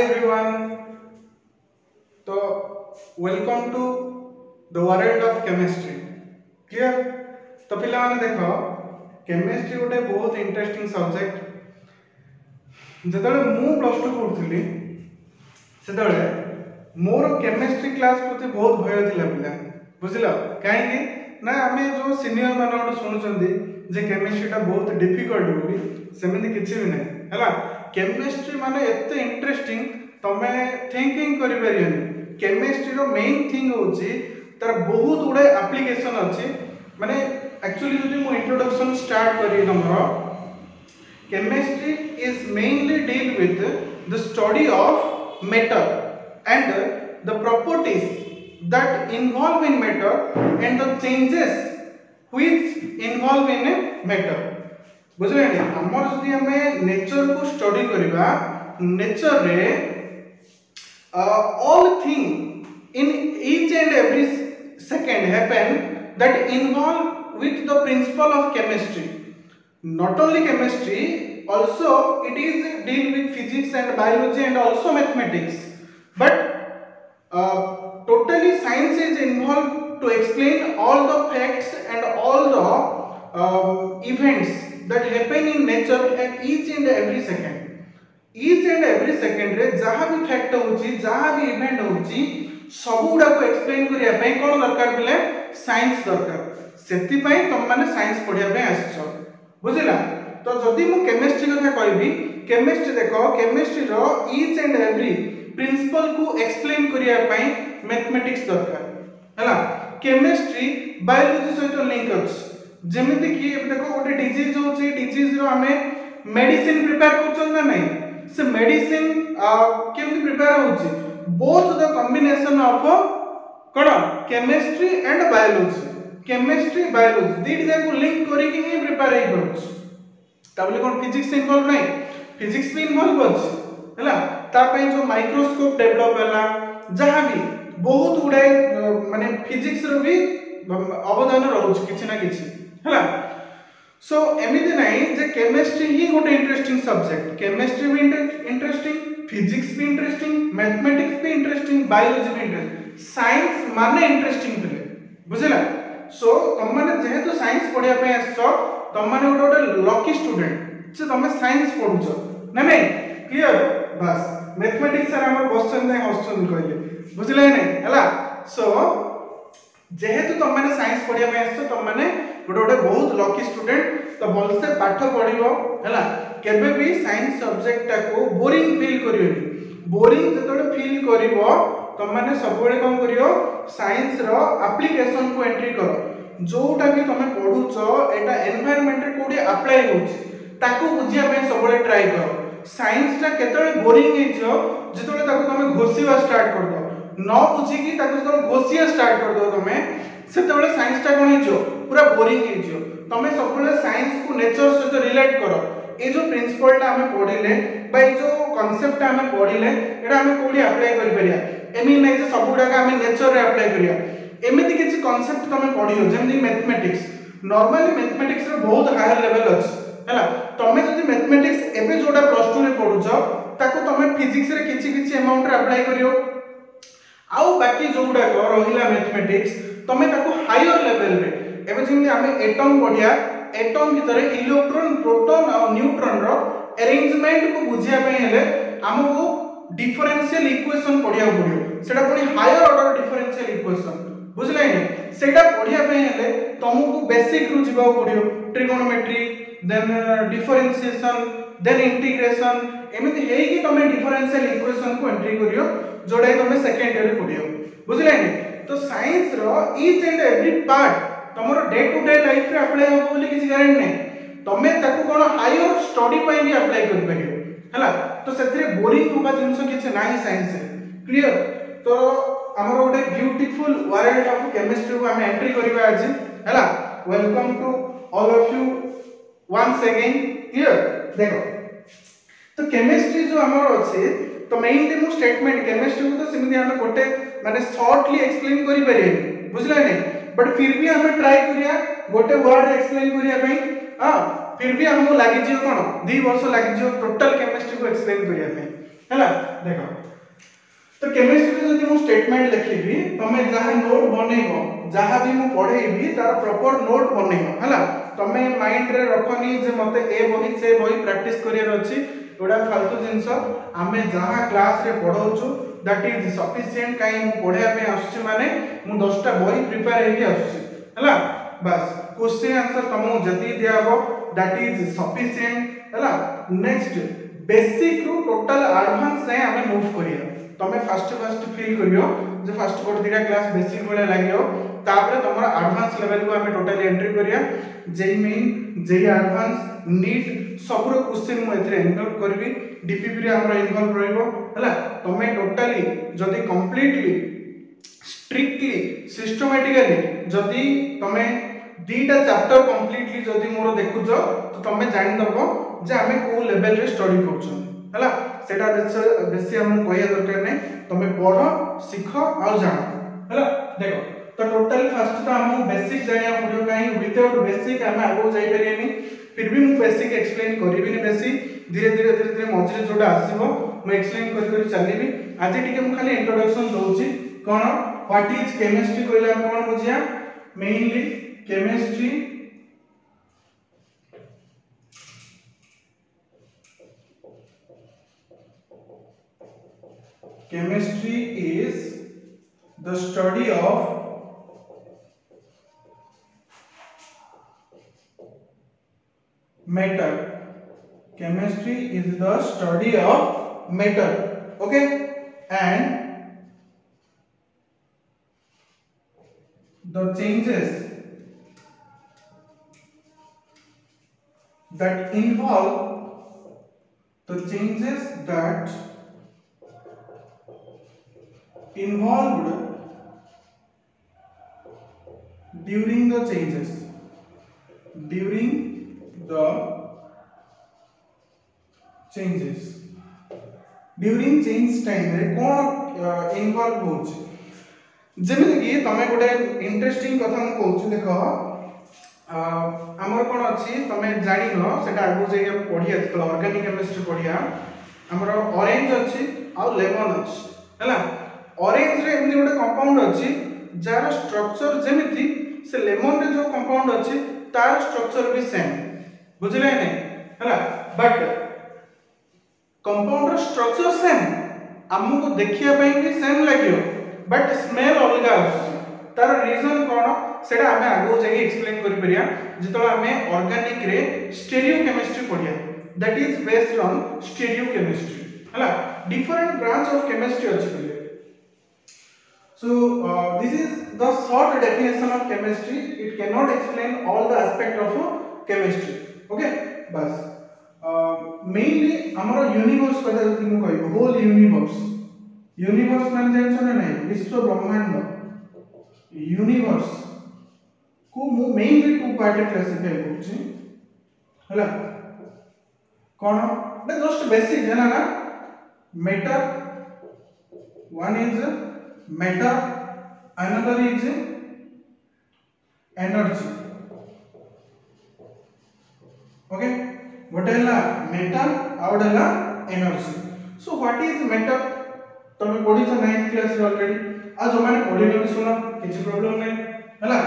everyone. तो welcome to the world of chemistry. Clear? तो पिला माने देखो केमिस्ट्री गोटे बहुत इंटरेस्टिंग सब्जेक्ट। जेतले मु प्लस 2 पढुथली सेतले मोर केमिस्ट्री क्लास प्रति बहुत भय थिला पिला। बुझिलो काहे ना आमे जो सीनियर मानन सुनुचंदी जे केमिस्ट्रीटा बहुत डिफिकल्ट बोली सेमिति किछि भी नै हला। केमिस्ट्री माने एते इंटरेस्टिंग तमे थिंकिंग करि परियनी। केमिस्ट्री रो मेन थिंग होची तार बहुत गुडे एप्लीकेशन अछि। माने एक्चुअली जदि मु इंट्रोडक्शन स्टार्ट करी हमरो chemistry is mainly deal with the study of matter and the properties that involve in matter and the changes which involve in matter। बुझले नि हमर जदि हमें नेचर को स्टडी करिबा नेचर रे all thing in each and every second happen that involve with the principle of chemistry। not only chemistry, also it is deal with physics and biology and also mathematics, but totally science is involved to explain all the facts and all the events that happen in nature at each and every second। each and every second रे जहाँ भी fact होची जहाँ भी event होची सब गुडा को explain करिया पई कोन दरकार बिले साइंस दरकार। सेति पई तुम माने साइंस पढिया पई आछो। बुझिला? तो जदि मु केमिस्ट्री कथा कहबी केमिस्ट्री देखो केमिस्ट्री रो ईच एंड एवरी प्रिंसिपल को एक्सप्लेन करिया पई मैथमेटिक्स दरकार हला। केमिस्ट्री बायोलॉजी सहित लिंक अछि। जेमिति कि देखो गोटे डिजीज होची डिजीज रो हमें मेडिसिन प्रिपेयर करछन ना नहीं से मेडिसिन केमि प्रिपेयर होची बोथ द कॉम्बिनेशन ऑफ कोन chemistry and biology. Chemistry biology दीटा को लिंक करी कि ही प्रिपेयर हे करछ। तबले कोन फिजिक्स इन्वॉल्व नहीं फिजिक्स भी इन्वॉल्व अछि हला। ता पई जो माइक्रोस्कोप डेवलप हला जहां भी बहुत गुडे माने फिजिक्स रो भी अवदान रहउछ किछि ना किछि हला। सो एमिति नाही जे केमिस्ट्री ही गोटे इंटरेस्टिंग सब्जेक्ट। केमिस्ट्री भी इंटरेस्टिंग, फिजिक्स भी इंटरेस्टिंग, मैथमेटिक्स भी इंटरेस्टिंग, बायोलॉजी भी इंटरेस्टिंग, साइंस माने इंटरेस्टिंग थिले। बुझिला? सो तुम माने जेहेतु साइंस पढिया पे आछो तुम माने गोटे लकी स्टूडेंट जे तुम साइंस पढुछो ना नहीं। क्लियर? बस मैथमेटिक्स सर हमर क्वेश्चन नै हस्चन कहले बुझले नै हला। सो जेहेतु तुम माने साइंस पढिया पे आछो तुम माने गोटे बहुत लकी स्टूडेंट तो भलसे पाठ पढिबो हला। केबे भी साइंस सब्जेक्ट को बोरिंग फील करियोनी। बोरिंग जतले फील करिवो तुम माने सब बेले कोन करियो साइंस रो एप्लीकेशन को एंट्री करो। जोटा भी तुम पढुछो एटा एनवायरनमेंट रे कोडी अप्लाई होछि ताको बुझिया पे सब बेले ट्राई करो। साइंस टा केतले बोरिंग हेजियो जतले ताको तुम घोषिवा स्टार्ट कर दो न बुझी कि ताको तुम घोषिया स्टार्ट कर दो तुम सेतबेले साइंस टा कोन हेजियो पूरा बोरिंग हेजियो। तुम सब बेले साइंस को नेचर सहित रिलेट करो। ए जो प्रिंसिपल टा हमें पढिले बा ए जो कांसेप्ट टा हमें पढिले एटा हमें कोडी अप्लाई करि परिया। एमी नै जे सब गुडा का हमें नेचर रे अप्लाई करिया। एमिति किछि कांसेप्ट तुम पढियो जेमि मैथमेटिक्स नॉर्मली मैथमेटिक्स रे बहुत हायर लेवल अछि हला। तुम जदि मैथमेटिक्स एबे जोडा प्लस 2 रे पढुछो ताको तुम फिजिक्स रे किछि अमाउंट रे अप्लाई करियो। आउ बाकी जो गुडा को रहिला मैथमेटिक्स तुम ताको हायर लेवल रे एबे जेमि हमें एटम पढिया एटम भितरे इलेक्ट्रॉन प्रोटॉन और न्यूट्रॉन रो अरेंजमेंट को बुझिया पे हेले हमको डिफरेंशियल इक्वेशन पढिया पडियो। सेटा पुनी हायर ऑर्डर डिफरेंशियल इक्वेशन बुझले नै सेटा पढिया पे हेले तुमको बेसिक रु जिबा पडियो। Trigonometry then differentiation then integration एमिति हेई कि तुम डिफरेंशियल इक्वेशन को एंट्री करियो जोडा तुम सेकंड ईयर रे पढियो। बुझले नै? तो साइंस रो ईच एंड एवरी पार्ट तमरो डे टू डे लाइफ रे अप्लाई हो बोली किछि गारंटी नै। तमे ताको कोन हायर स्टडी पई भी अप्लाई कर परियो हला। तो सेतरे बोरिंग होबा जिंस किछि नाही साइंस रे। क्लियर? तो हमर गोटे ब्यूटीफुल वर्ल्ड ऑफ केमिस्ट्री को हम एंट्री करबा आज हला। Welcome to all of you once again. Clear? देखो तो केमिस्ट्री जो हमर अछि तो मेनली मु स्टेटमेंट केमिस्ट्री को तो सिमिति हम गोटे माने शॉर्टली एक्सप्लेन करि परियनी। बुझले नै? बट फिर भी हमें ट्राई करिया गोटे वर्ड एक्सप्लेन करिया पई हां फिर भी हमको लागि जियो कोन 2 वर्ष लागि जियो टोटल केमिस्ट्री को एक्सप्लेन करिया पई हला। देखो तो केमिस्ट्री जदि मु स्टेटमेंट लिखिबी तमे जहा नोट बनेइबो जहा भी मु पढेइबी तार प्रॉपर नोट बनेइबो हला तमे माइंड रे रखनी जे मते ए बही से बही प्रैक्टिस करियर अछि ओडा फालतू जिंस आमे जहा क्लास रे पढौछु दैट इज सफिशिएंट काई मु पढिया पे आछी माने मु 10 टा बही प्रिपेयर हेकी आछी हला बस क्वेश्चन आंसर तमो जति दियाबो दैट इज सफिशिएंट हला नेक्स्ट बेसिक रू टोटल एडवांस से हमें मूव करिया तमे फर्स्ट फील करियो जे फर्स्ट कोड दिरा क्लास बेसिक वाला लागियो तापरे तमरा एडवांस लेवल को हमें टोटली एंट्री करिया JEE main JEE advance NEET सब रो क्वेश्चन मु एथरे इन्वॉल्व करबी डीपीपी रे हमरा इन्वॉल्व रहइबो हला तमे टोटली जदी कंप्लीटली स्ट्रिक्टली सिस्टमैटिकली जदी तमे दीटा चैप्टर कंप्लीटली जदी मोर देखुजो तो तमे जानि दबो जे हमें को लेवल रे स्टडी करछन हला सेटा बेसी हम कहया दरकार नै तमे पढो सिखो आ जानो हला देखो तो टोटल फर्स्ट तो हम बेसिक जानिया पड़ियो काई विदाउट बेसिक हम आगो जाई परियनी फिर भी मु बेसिक एक्सप्लेन करबी नै बेसी धीरे धीरे मझिरे जोटा आसीबो मु एक्सप्लेन कर चलीबी आज टिके मु खाली इंट्रोडक्शन दोउची कोन व्हाट इज केमिस्ट्री कहले हम कोन बुझिया mainly chemistry Chemistry is the study of matter. Chemistry is the study of matter. Okay, and the changes that involved during the changes during change time रे कोन इन्वॉल्व होछ जेमे कि तमे गोटे इंटरेस्टिंग कथा हम कहूछ देखो हमर कोन अछि तमे जानि न सेटा आगु जे पढिया त ऑर्गेनिक केमिस्ट्री पढिया हमर ऑरेंज अछि आ लेमन अछि हला ऑरेंज रे एमनी गोटे कंपाउंड अछि जार स्ट्रक्चर जेमिति से लेमन रे जो कंपाउंड अछि तार स्ट्रक्चर भी सेम बुझले नै हला बट कंपाउंड रो स्ट्रक्चर सेम हमको देखिया पई भी सेम लागियो बट स्मेल अलगा अछि तार रीजन कोन सेटा हमें आगो जाके एक्सप्लेन करि परिया जतला हमें ऑर्गेनिक रे स्टीरियो केमिस्ट्री पढिया that is based on stereo chemistry हला डिफरेंट ब्रांच ऑफ केमिस्ट्री अछि so this is the short definition of chemistry it cannot explain all the aspect of chemistry okay bas mainly amara universe कथा जति मु कहबो whole universe मान जानछ ना नै विश्व ब्रह्मांड यूनिवर्स को मु मेनली टू पार्ट क्लासिफाई करछि हला कोन बे जस्ट बेसिक है ना matter one is matter another is energy okay what is matter out is energy so what is matter तमे पढी छ 9th क्लास रे ऑलरेडी आज जो माने पढी न सुनो किछि प्रॉब्लम नै हला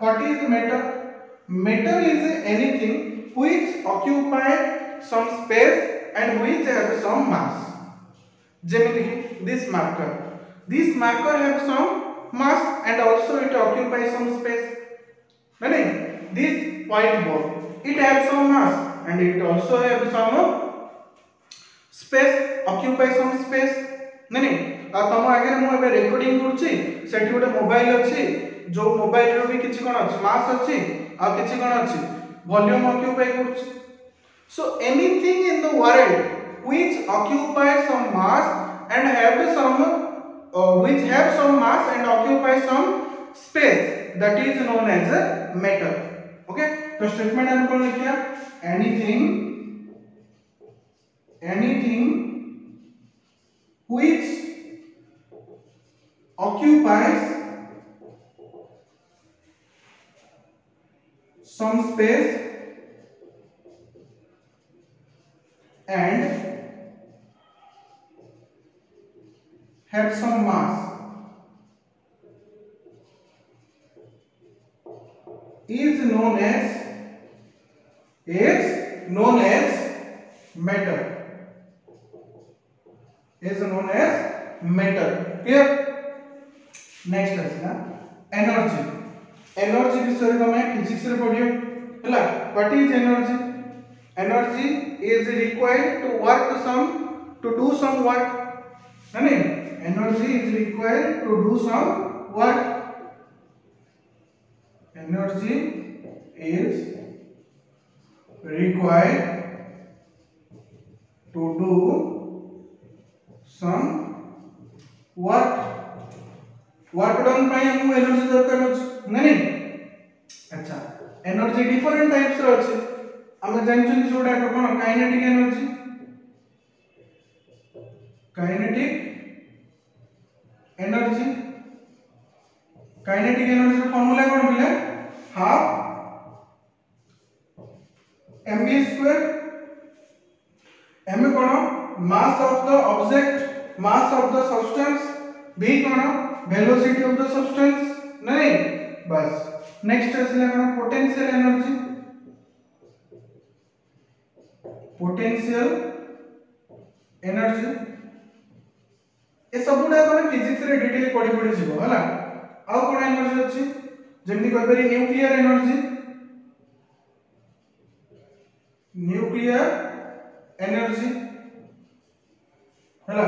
what is matter is anything which occupy some space and which have some mass जेमिति कि this marker have some mass and also it occupies some space right this whiteboard it have some mass and it also have some space occupy some space नहीं आ तम आगे मु एबे recording करछि सेठी गोटे mobile अछि जो मोबाइल रो भी किछि कोन अछि मास अछि आ किछि कोन अछि वॉल्यूम ऑक्युपाई करछि so anything in the world which occupy some mass and have some which have some mass and occupy some space that is known as matter okay तो स्टेटमेंट हम कौन लिखिया anything which occupies some space and have some mass is known as matter, is known as matter. Clear? Next आसला energy. Energy विषय में physics रे पढियो हला. What is energy? Energy is required to do some work. नहीं, energy is required to do some work. Energy is required to do some work. Work done पाई हमको energy दरकार अछि नहीं. अच्छा, एनर्जी डिफरेंट टाइप्स रो अछि. हम जानछन जोडा कोन काइनेटिक एनर्जी. काइनेटिक एनर्जी रो फार्मूला कोन मिले? Half mv square. m cone mass of the object, mass of the substance. v cone velocity of the substance. नहीं, बस. नेक्स्ट असला कोन पोटेंशियल एनर्जी. पोटेंशियल एनर्जी ए सबुडा कोन physics रे detail पढी जिवो हला. आ कोन energy अछि Gemini कहि परि न्यूक्लियर एनर्जी. न्यूक्लियर एनर्जी हला.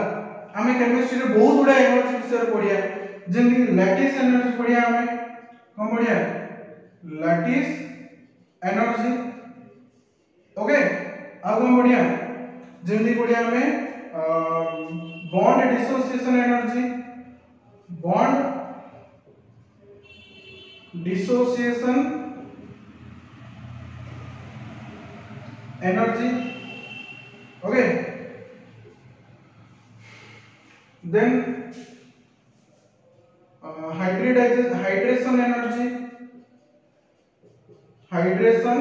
आमे केमिस्ट्री रे बहुत गुडा एनर्जी विषय पढिया. जेमनी लैटिस एनर्जी पढिया. आमे कोन पढिया? Lattice energy. ओके. आ कोन पढिया? जेमनी पढिया आमे bond dissociation energy. Bond dissociation energy. Okay. Then hydration energy. Hydration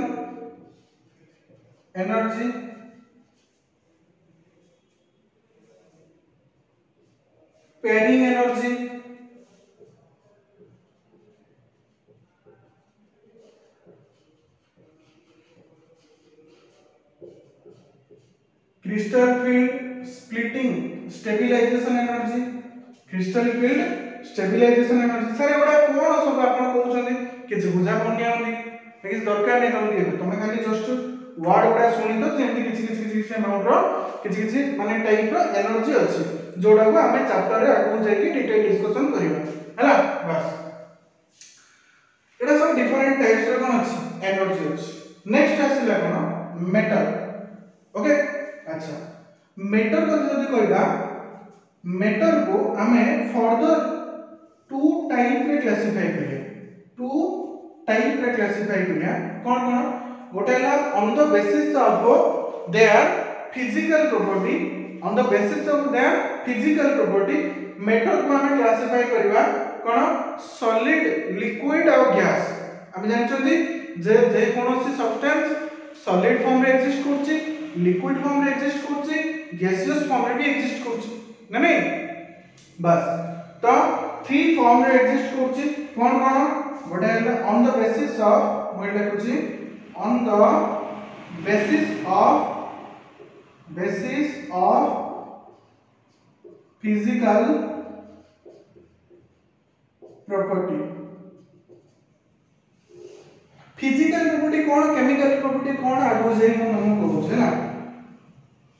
energy. Pairing energy. Crystal field splitting stabilisation energy. Crystal field stabilisation energy. Sir एबडा कोन सब आपण कहउछन किछ बुझा पनिया होनी किछ दरकार नै तम दिए. तमे खाली जस्ट वर्ड गुडा सुनी तो जेंति किछ अमाउंट रो किछ माने टाइप रो एनर्जी अछि जोडा को हमें चैप्टर रे आगु जाई कि डिटेल डिस्कशन करिवा हला. बस एडा सब डिफरेंट टाइप्स रो कोन अछि एनर्जी अछि. नेक्स्ट आसीला कोन मेटल. ओके. अच्छा, मेटर को जदि कहबा, मेटर को हमें फर्दर टू टाइप रे क्लासिफाई करिया. टू टाइप रे क्लासिफाई करिया. कोन कोन? गोटेला on the basis of their physical property. On the basis of their physical property matter को हमें क्लासिफाई करिवा कोन? सॉलिड, लिक्विड और गैस. हम जानछथि जे कोनोसी सब्सटेंस सॉलिड फॉर्म रे एक्जिस्ट करछि, लिक्विड फॉर्म रे एक्जिस्ट करछि, गैसियस फॉर्म रे भी एक्जिस्ट करछि ना नहीं. बस तो थ्री फॉर्म रे एक्जिस्ट करछि. कोन कोन? गोटे ऑन द बेसिस ऑफ मोय लिखुछि on the basis of physical property. Physical property कोन, केमिकल प्रॉपर्टी कोन आगो जे हम कहू छै ना.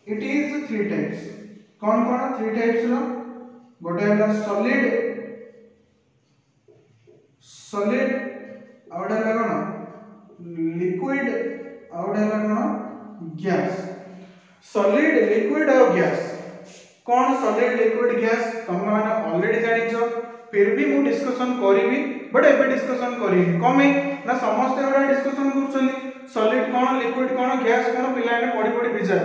It is three types. कोन कोन? थ्री टाइप्स रो गोटे हला सॉलिड आउट हला कोन? लिक्विड आउट हला कोन? गैस. सॉलिड, लिक्विड और गैस. कोन सॉलिड, लिक्विड, गैस तुम माने ऑलरेडी जानि छ. फिर भी मु डिस्कशन करिवि बट एबे डिस्कशन करिवि कमे ना समस्त एबे डिस्कशन करछनी. सॉलिड कोन, लिक्विड कोन, गैस कोन पिला ने पढी बिजार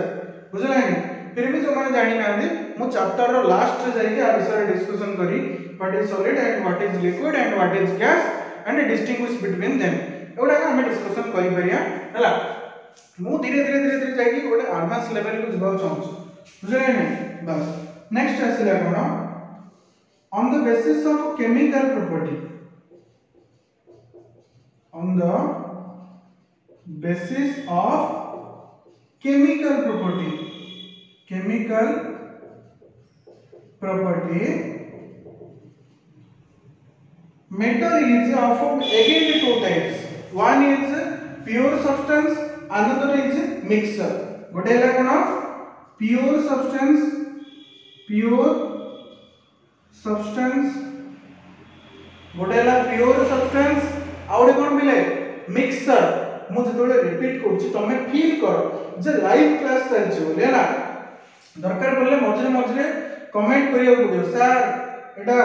बुझला नहीं. फिर भी जो माने जानि नांदी मु चैप्टर रो लास्ट रे जाई के आ विषय डिस्कशन करी. What is solid and what is liquid and what is gas and distinguish between them. एबडा का हम डिस्कशन करि परिया हला. मु धीरे धीरे जाई के गोटे एडवांस लेवल को जबाव चाहूँ बुझले नहीं. बस नेक्स्ट आसीला कोन? on the basis of chemical property, on the basis of chemical property, matter is of again two types. One is pure substance, another is mixture. गोटे है कौन pure substance गोटे है pure substance आउटे कौन मिले mixture. मु जेतोले repeat करछि तमे फील करो जे लाइव क्लास चलछि बोले ना दरकार पड़ले मझरे मझरे कमेंट करियो पड़ियो सर एटा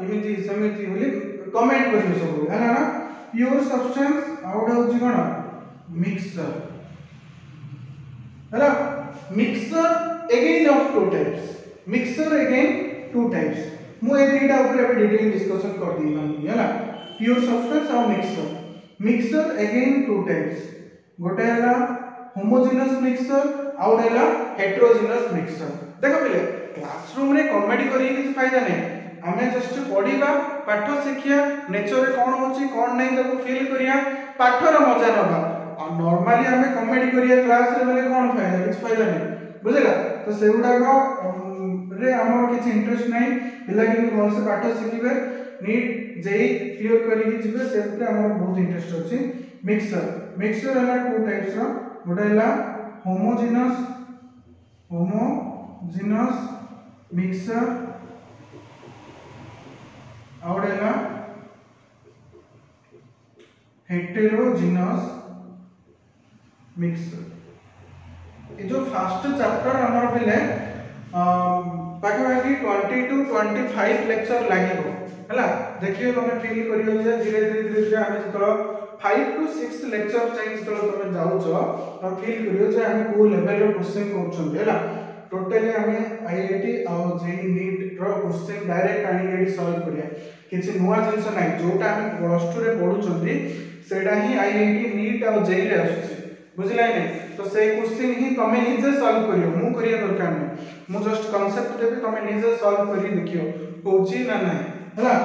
एमिति समिति बोली कमेंट करियो सब है ना प्योर सब्सटेंस आउट होछि कोन मिक्सचर है ना mixture again of two types मु ए दुईटा ऊपर अब डिटेल डिस्कशन कर दी है ना प्योर सब्सटेंस और मिक्सचर अगेन टू टाइप्स गोटे है होमोजेनस मिक्सचर आउट है हेटेरोजेनस मिक्सचर देखो पहले क्लासरूम रे कॉमेडी करी किछ फायदा नहीं आमे जस्ट पढिबा पाठ शिखिया नेचर रे कोन होची कोन नहीं ताको फील करिया पाठर मजा नबा और नॉर्मली आमे कॉमेडी करिया क्लास रे बोले कोन फायदा किछ फायदा नहीं बुझला तो सेउडा को रे हमर किछ इंटरेस्ट नहीं पिला कि भल से पाठ शिखिबे नीट जेई क्लियर करी कि जिबे सेते हमर बहुत इंटरेस्ट अछि मिक्सचर है टू टाइप्स रो गोटे है होमोजेनस मिक्सचर और है हेटेरोजेनस मिक्सचर ये जो फर्स्ट चैप्टर हमर पहले पाखा 20 to 25 लेक्चर लागिबो हला देखियो तमे फील करियो जे धीरे धीरे आमे जतलो 5 to 6 लेक्चर चेंज तलो तमे जाउछो और फील करियो जे आमे को लेवल रो क्वेश्चन करछन हला टोटली आमे आईआईटी और जेई नीट रो क्वेश्चन डायरेक्ट आईआईटी सॉल्व करिया किछि नुवा जिंस नै जोटा आमे प्लस 2 रे पढुछंती सेडा ही आईआईटी नीट और जेई रे आछुछि बुझिला नै तो से क्वेश्चन ही तमे निजे सॉल्व करियो मु करिया दरकार नै मु जस्ट कांसेप्ट देबी तमे निजे सॉल्व करी देखियो होची ना नै हला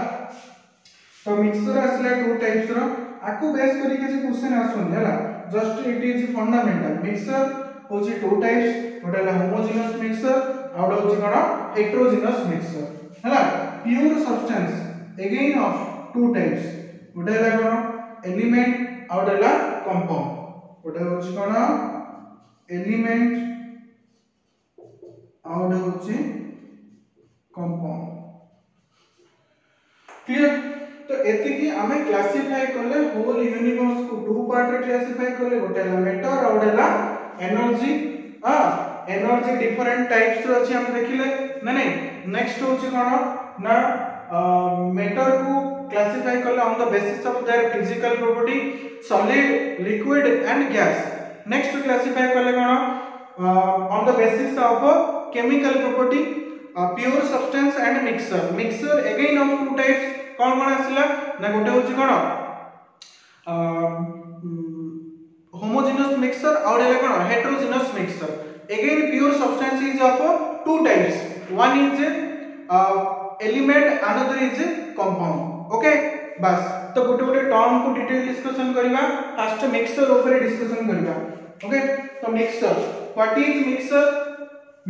तो मिक्सचर आसला टू टाइप्स रो आकु बेस करी के क्वेश्चन आसुन हला just it is fundamental mixture होची टू टाइप्स गोटे है होमोजेनस मिक्सचर आउट होची कोन हेटेरोजेनस मिक्सचर हला pure substance again of two types गोटे है कोन एलिमेंट आउट है कंपाउंड गोटे होची कोन एलिमेंट आउट होची कंपाउंड क्लियर तो एति की हमें क्लासिफाई करले होल यूनिवर्स को टू पार्ट रे क्लासिफाई करले गोटे है मैटर आउट है एनर्जी एनर्जी डिफरेंट टाइप्स रो अछि हम देखिले ना नहीं नेक्स्ट होची कोन ना मैटर को क्लासिफाई करले on the basis of their physical property solid liquid and gas next classify करले कोन on the basis of chemical property pure substance and mixture again of two types कोन आसिला ना गोटे होची कोन homogeneous mixture और है कोन heterogeneous mixture again pure substance is of two types one is element another is compound okay बस तो गोटे गोटे टर्म को डिटेल डिस्कशन करबा फर्स्ट मिक्सचर ऊपर डिस्कशन करबा ओके तो मिक्सचर व्हाट इज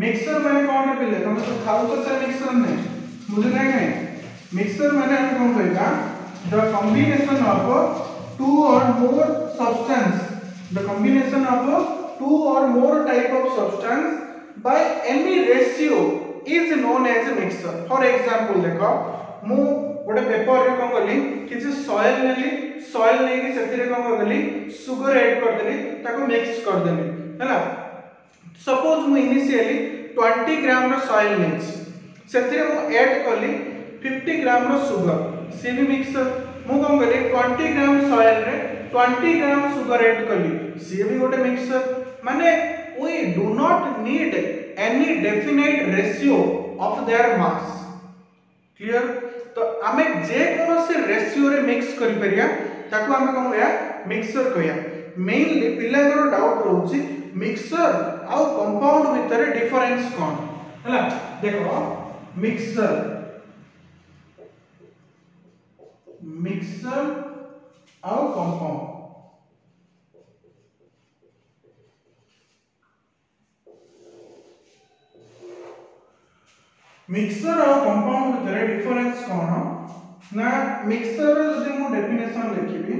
मिक्सचर माने कोन पिले तुम तो खाउ तो से मिक्सचर नहीं मुझे नहीं मिक्सचर माने हम कोन कहबा the combination of two or more substance the combination of two or more type of substance by any ratio is known as a mixture for example देखो मु गोटे पेपर रे कोन करली किछि सॉइल नेली सॉइल नै कि सेथिरे कोन करली सुगर ऐड कर देली ताको मिक्स कर देली हैला सपोज मु इनिशियली 20 ग्राम रो सॉइल नै सेथिरे मु ऐड करली 50 ग्राम रो सुगर सी भी मिक्सर मु कोन करली 20 ग्राम सॉइल रे 20 ग्राम सुगर ऐड करली सी भी गोटे मिक्सचर माने we do not need any definite ratio of their mass clear तो आमे जे कोनो से रेशियो रे मिक्स करि परिया ताको आमे कोन कहया मिक्सचर कहया मेनली पिलागर डाउट रहउची मिक्सचर आ कंपाउंड भितर डिफरेंस कोन हला देखो मिक्सचर मिक्सचर आउ कंपाउंड मिक्सचर और कंपाउंड भितर डिफरेंस कौन ना मिक्सचर जदि मु डेफिनेशन लिखिबी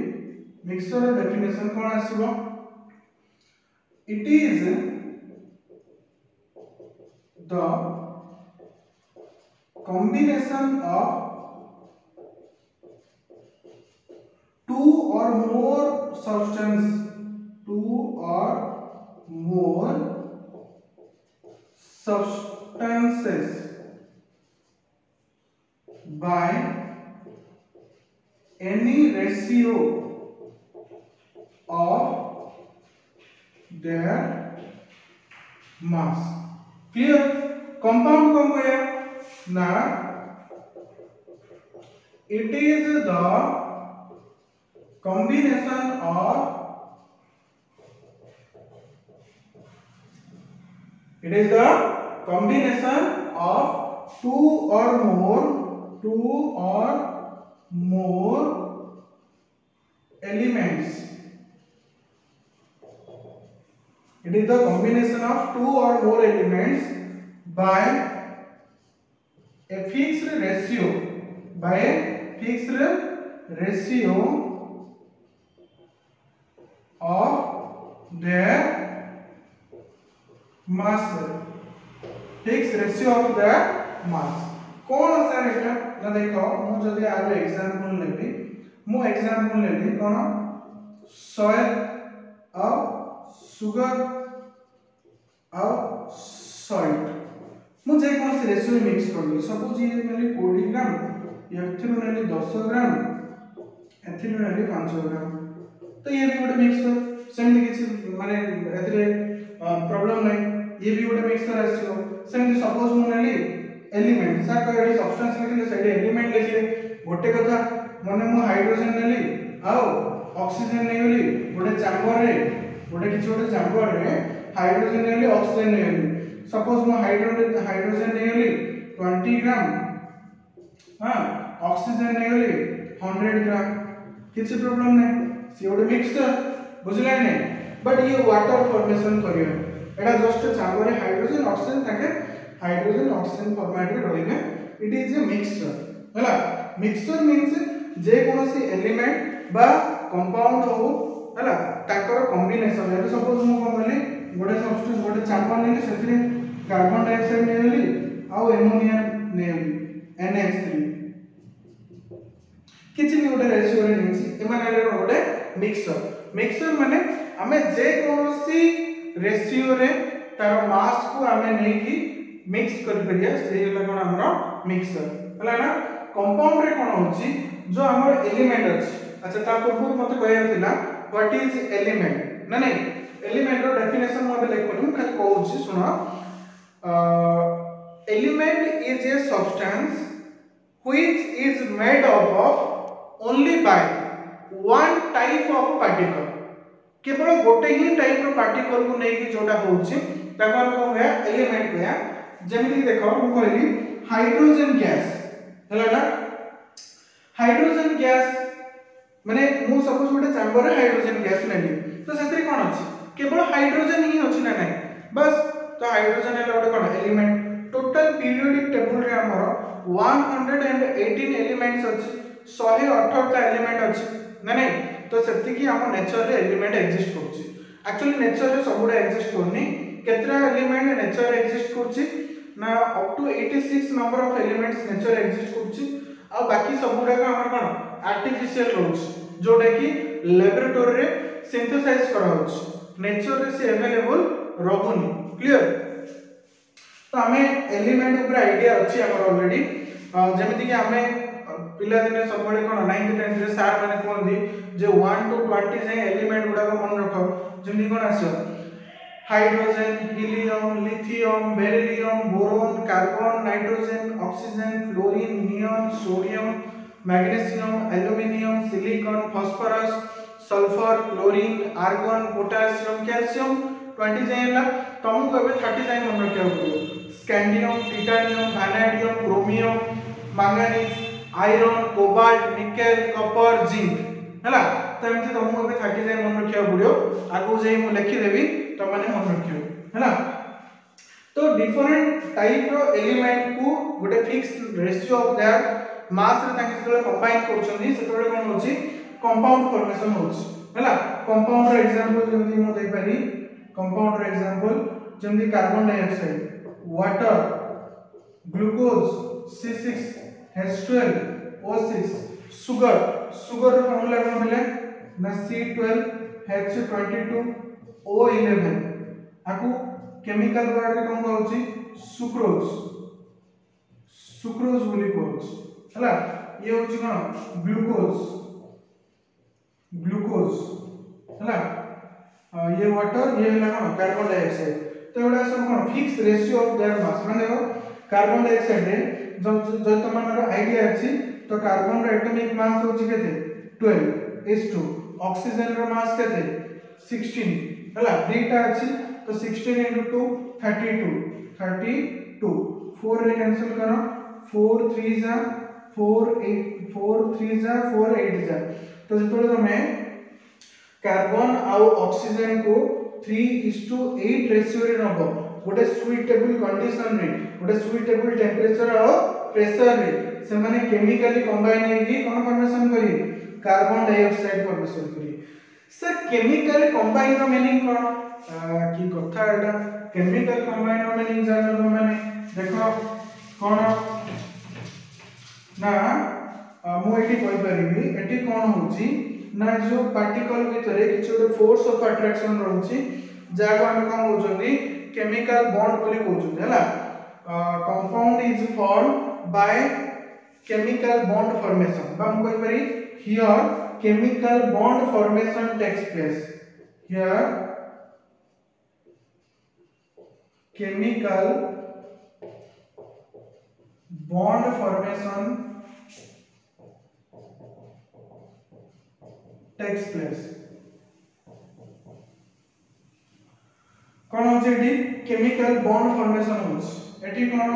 मिक्सचर डेफिनेशन कौन आसीबो it is the combination of two or more substances by any ratio of their mass. Clear? Compound कौन है ना it is the combination of two or more elements. It is the combination of two or more elements by a fixed ratio of their mass. Fixed ratio of their mass कौन sir एटा ना देखो मु जदी आरो example लेबी कोन सोया और sugar और salt मु जे कोन से रेशियो मिक्स करली सपोज ये नेली 20 ग्राम एथिरो नेली 10 ग्राम एथिरो नेली 5 ग्राम तो ये भी गोटे मिक्स कर सेमती किछि माने एथिरे प्रॉब्लम नै ये भी गोटे मिक्स कर आसीबो सेमती सपोज मु नेली एलिमेंट सर को एडी सब्सटेंस लिखले सेडी एलिमेंट लिखले गोटे कथा माने मु हाइड्रोजन नेली आउ ऑक्सीजन नेली गोटे चैम्बर रे गोटे किछि गोटे चैम्बर रे हाइड्रोजन नेली ऑक्सीजन नेली सपोज मु हाइड्रोजन नेली 20 ग्राम हां ऑक्सीजन नेली 100 ग्राम किछि प्रॉब्लम नै सी गोटे मिक्सचर बुझले नै बट ये वाटर फॉर्मेशन करियो एटा जस्ट चैम्बर रे हाइड्रोजन ऑक्सीजन ताके हाइड्रोजन ऑक्सीजन फॉर्मेट रे रहिबे इट इज ए मिक्सचर हला मिक्सचर मींस जे कोनोसी एलिमेंट बा कंपाउंड हो हला ताकर कॉम्बिनेशन एबे सपोज मु कोन बोली गोटे सब्सटेंस गोटे चैम्बर नेली सेथि कार्बन डाइऑक्साइड नेली आ एमोनिया नेली NH3 किछि नि गोटे रेशियो रे नेछि एमाने गोटे मिक्सचर माने हमें जे कोनोसी रेशियो रे तार मास को हमें नै की मिक्स कर परिया से होला कोन हमरो मिक्सचर हला ना कंपाउंड रे कोन होची जो हमर एलिमेंट अछि अच्छा ता पूर्व मते कहया थिला व्हाट इज एलिमेंट ना नहीं एलिमेंट रो डेफिनेशन मो लेख कोनी खाली कहूची सुनो element is a substance which is made up of only by one type of particle केवल गोटे ही टाइप रो पार्टिकल को नै कि जोटा होची ताको हम कहया एलिमेंट कहया जेमिति देखो हम कहली हाइड्रोजन गैस हला ना हाइड्रोजन गैस माने मु सपोज गोटे चैम्बर रे हाइड्रोजन गैस लेली तो सेतरी कोन अछि केवल हाइड्रोजन ही अछि ना नहीं बस तो हाइड्रोजन है गोटे कोन एलिमेंट टोटल पीरियोडिक टेबल रे हमर 118 एलिमेंट्स अछि 118 टा एलिमेंट अछि ना नहीं तो सेति की हम नेचर रे एलिमेंट एग्जिस्ट करछि एक्चुअली नेचर रे सबुडा एग्जिस्ट करनी केतरा एलिमेंट नेचर रे एग्जिस्ट करछि ना up to 86 number of elements nature exist करछि आ बाकी सबुडा का हमर कोन आर्टिफिशियल रोच जोटा कि लैबोरेटरी रे सिंथेसाइज करा होछ नेचर रे से अवेलेबल रहउनी क्लियर तो हमें एलिमेंट ऊपर आईडिया अछि हमर ऑलरेडी जेमिति कि हमें पिला दिने सब बळे कोन 9th 10th रे सार माने कोनदी जे 1 to 20 जे एलिमेंट गुडा को मन रखो जेमिति कोन आछो hydrogen helium lithium beryllium boron carbon nitrogen oxygen fluorine neon sodium magnesium aluminium silicon phosphorus sulphur chlorine argon potassium calcium 20 जायला तुमको एबे 30 जाय मन रखिया पड़ो scandium titanium vanadium chromium manganese iron cobalt nickel copper zinc हैला तो एमती तुमको ए 30 जाए मन रखिया पड़ियो आगु जे मु लिखि देबी त माने मन रखियो हैला तो डिफरेंट टाइप रो एलिमेंट को गोटे फिक्स रेशियो ऑफ देयर मास रे ताके जेतले कंबाइन करछनी सेतले कोन होची कंपाउंड फॉर्मेशन होची हैला कंपाउंड रो एग्जांपल जेमति मु देई पारी कंपाउंड रो एग्जांपल जेमति carbon dioxide water glucose C6H12 O6 sugar sugar रो फॉर्मूला कोन भेले ना C12H22 O11 आकु केमिकल वर्ड रे कोन होची सुक्रोज सुक्रोज बोली कोच हला ये होची कोन ग्लूकोज ग्लूकोज हला ये वाटर ये हला कोन कार्बन डाइऑक्साइड तो एडा सब कोन fix ratio of their mass माने देखो कार्बन डाइऑक्साइड रे जो तमनर आईडिया अछि तो कार्बन रो एटॉमिक मास होची केते 12 H2 ऑक्सीजन रो मास केते 16 हला डेटा अछि तो 16 into 2 32 4 रे कैंसिल करो 4 3 जा 4 8 4 3 जा 4 8 जा तो जेतोले तमे कार्बन आउ ऑक्सीजन को 3:8 रेशियो रे नबो गोटे सुइटेबल कंडीशन रे गोटे सुइटेबल टेंपरेचर और प्रेशर रे से माने केमिकली कंबाइन हेगी कोन फॉर्मेशन करी कार्बन डाइऑक्साइड फॉर्मेशन करी सर केमिकल कंबाइन रो मीनिंग कोन की कथा एटा केमिकल कंबाइन रो मीनिंग जानो माने देखो कोन ना मु एठी कहि परिबी एठी कोन होची ना जो पार्टिकल भितरे किछ गोटे फोर्स ऑफ अट्रैक्शन रहउची जाको हम कोन होचंदी केमिकल बॉन्ड बोली कहउछन हैला compound is form by chemical bond formation बा हम कहि परि here chemical bond formation takes place here chemical bond formation takes place कोन होचे एटी केमिकल बॉन्ड फॉर्मेशन होच एटी कोन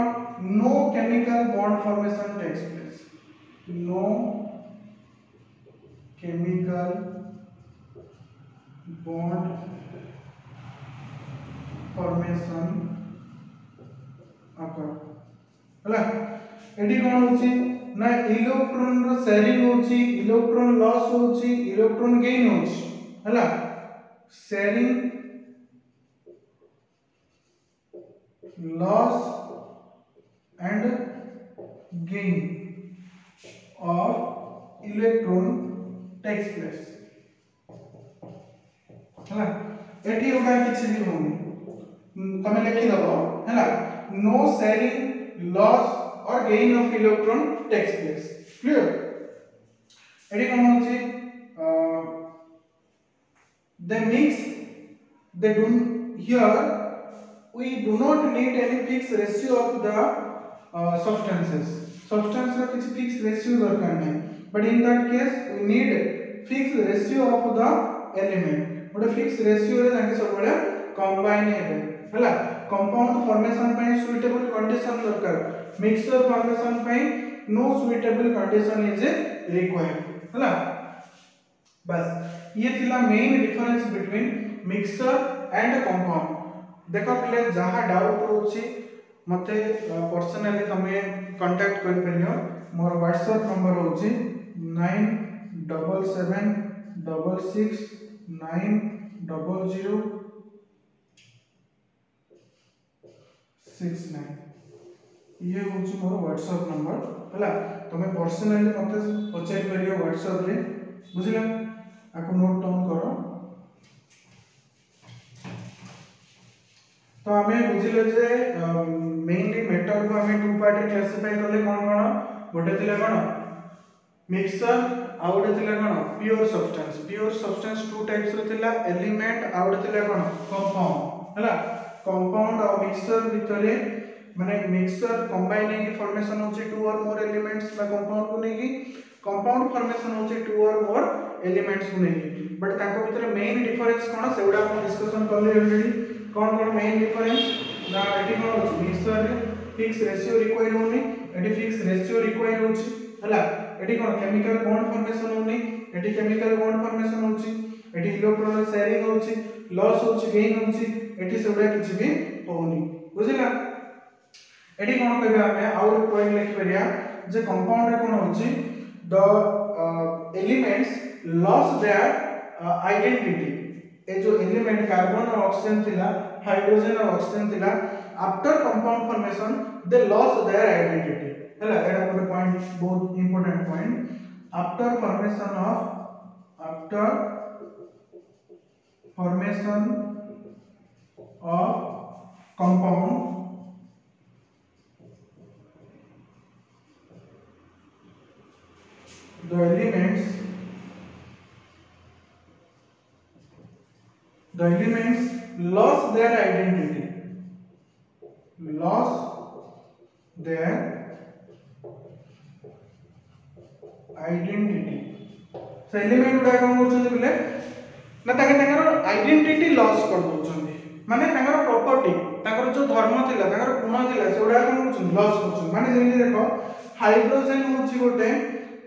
no chemical bond formation takes place no chemical bond formation आकर हला एडी कोन होची ना इलेक्ट्रॉन रो शेयरिंग होची इलेक्ट्रॉन लॉस होची इलेक्ट्रॉन गेन होची हला sharing loss and gain of electron takes place हला एटी ओका किछि भी होनी तमे लिखि दबो हैला नो शेयरिंग लॉस और gain of electron takes place clear एडी कोन होची they mix they do here we do not need any fixed ratio of the substance रो किछि fixed ratio दरकार नै but in that case we need fixed ratio of the element गोटे fixed ratio रे ताके सब बेले कंबाइन हेबे हला कंपाउंड फॉर्मेशन पई सुइटेबल कंडीशन दरकार मिक्सचर फॉर्मेशन पई no suitable condition is required हला बस ये थिला main difference between mixture and compound देखो पहले जहा डाउट होची मते पर्सनली तमे कांटेक्ट कर परियो मोर WhatsApp नंबर होची 9766906969 ये होची मोर WhatsApp नंबर हला तमे पर्सनली मते पचारि परियो WhatsApp रे बुझिला आको नोट डाउन करो तो हमें बुझिले जे मेनली मेटल को हमें टू पार्ट क्लासिफाई करले कोन गोटे थिले कोन मिक्सचर आ गोटे थिले कोन प्योर सब्सटेंस टू टाइप्स रो थिला एलिमेंट आ गोटे थिले कोन कंपाउंड हला कंपाउंड आ मिक्सचर भितरे माने मिक्सचर कंबाइनिंग फॉर्मेशन होची टू और मोर एलिमेंट्स बा कंपाउंड को नेकी कंपाउंड फॉर्मेशन होची टू और मोर एलिमेंट्स को नेकी बट ताको भितरे मेन डिफरेंस कोन सेउडा हम डिस्कशन करले ऑलरेडी कोन मेन डिफरेंस ना एटी कोन होची मिक्सचर रे फिक्स रेशियो रिक्वायर होनी एटी फिक्स रेशियो रिक्वायर होची हला एटी कोन केमिकल बॉन्ड फॉर्मेशन होनी एटी केमिकल बॉन्ड फॉर्मेशन होची एटी इलेक्ट्रॉन शेयरिंग होची लॉस होची गेन होची एटी सेबडा किछि भी होनी बुझिला एटी कोन कहबे हमें और पॉइंट लिख परिया जे कंपाउंड रे कोन होची the elements loss their identity ए जो एलिमेंट कार्बन और ऑक्सीजन थिला हाइड्रोजन और ऑक्सीजन थिला after compound formation they loss their identity हला एटा गोटे पॉइंट बहुत important point after formation of compound the elements lost their identity so element गुडा कोन करछन बिले ना ताकर आइडेंटिटी लॉस कर दोछन माने ताकर प्रॉपर्टी ताकर जो धर्म थिला ताकर गुण थिला सेउडा कोन करछन लॉस करछन माने जेमि देखो हाइड्रोजन होची गोटे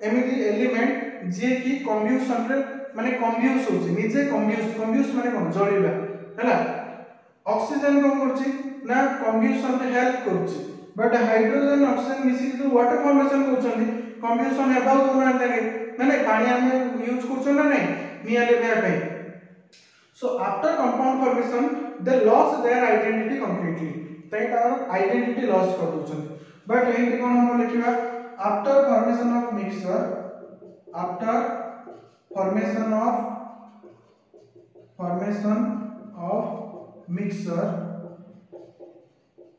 एमिति एलिमेंट जे की कम्ब्यूशन रे माने कम्ब्यूस होची निजे कम्ब्यूस माने कोन जळिबा हैला ऑक्सीजन कोन करची ना कम्ब्यूशन रे हेल्प करची बट हाइड्रोजन ऑक्सीजन मिसी जो वाटर फॉर्मेशन करछन कम्ब्यूशन हेबाउ दोना ताके माने पानी हम यूज करछन ना नहीं निया लेबे पे so after compound formation they lost their identity completely ताई तार आइडेंटिटी लॉस कर दोछन बट एही कोन हम लिखिबा after formation of mixture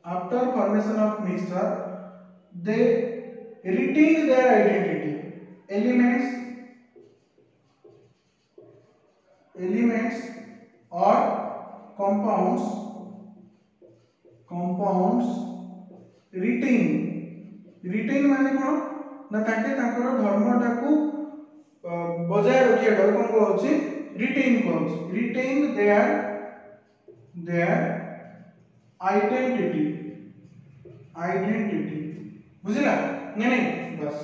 after formation of mixture they retain their identity elements or compounds retain माने कोन ना ताके ताकर धर्मटा को बजाय रखिया डर कोन को होची retain their identity बुझिला नहीं बस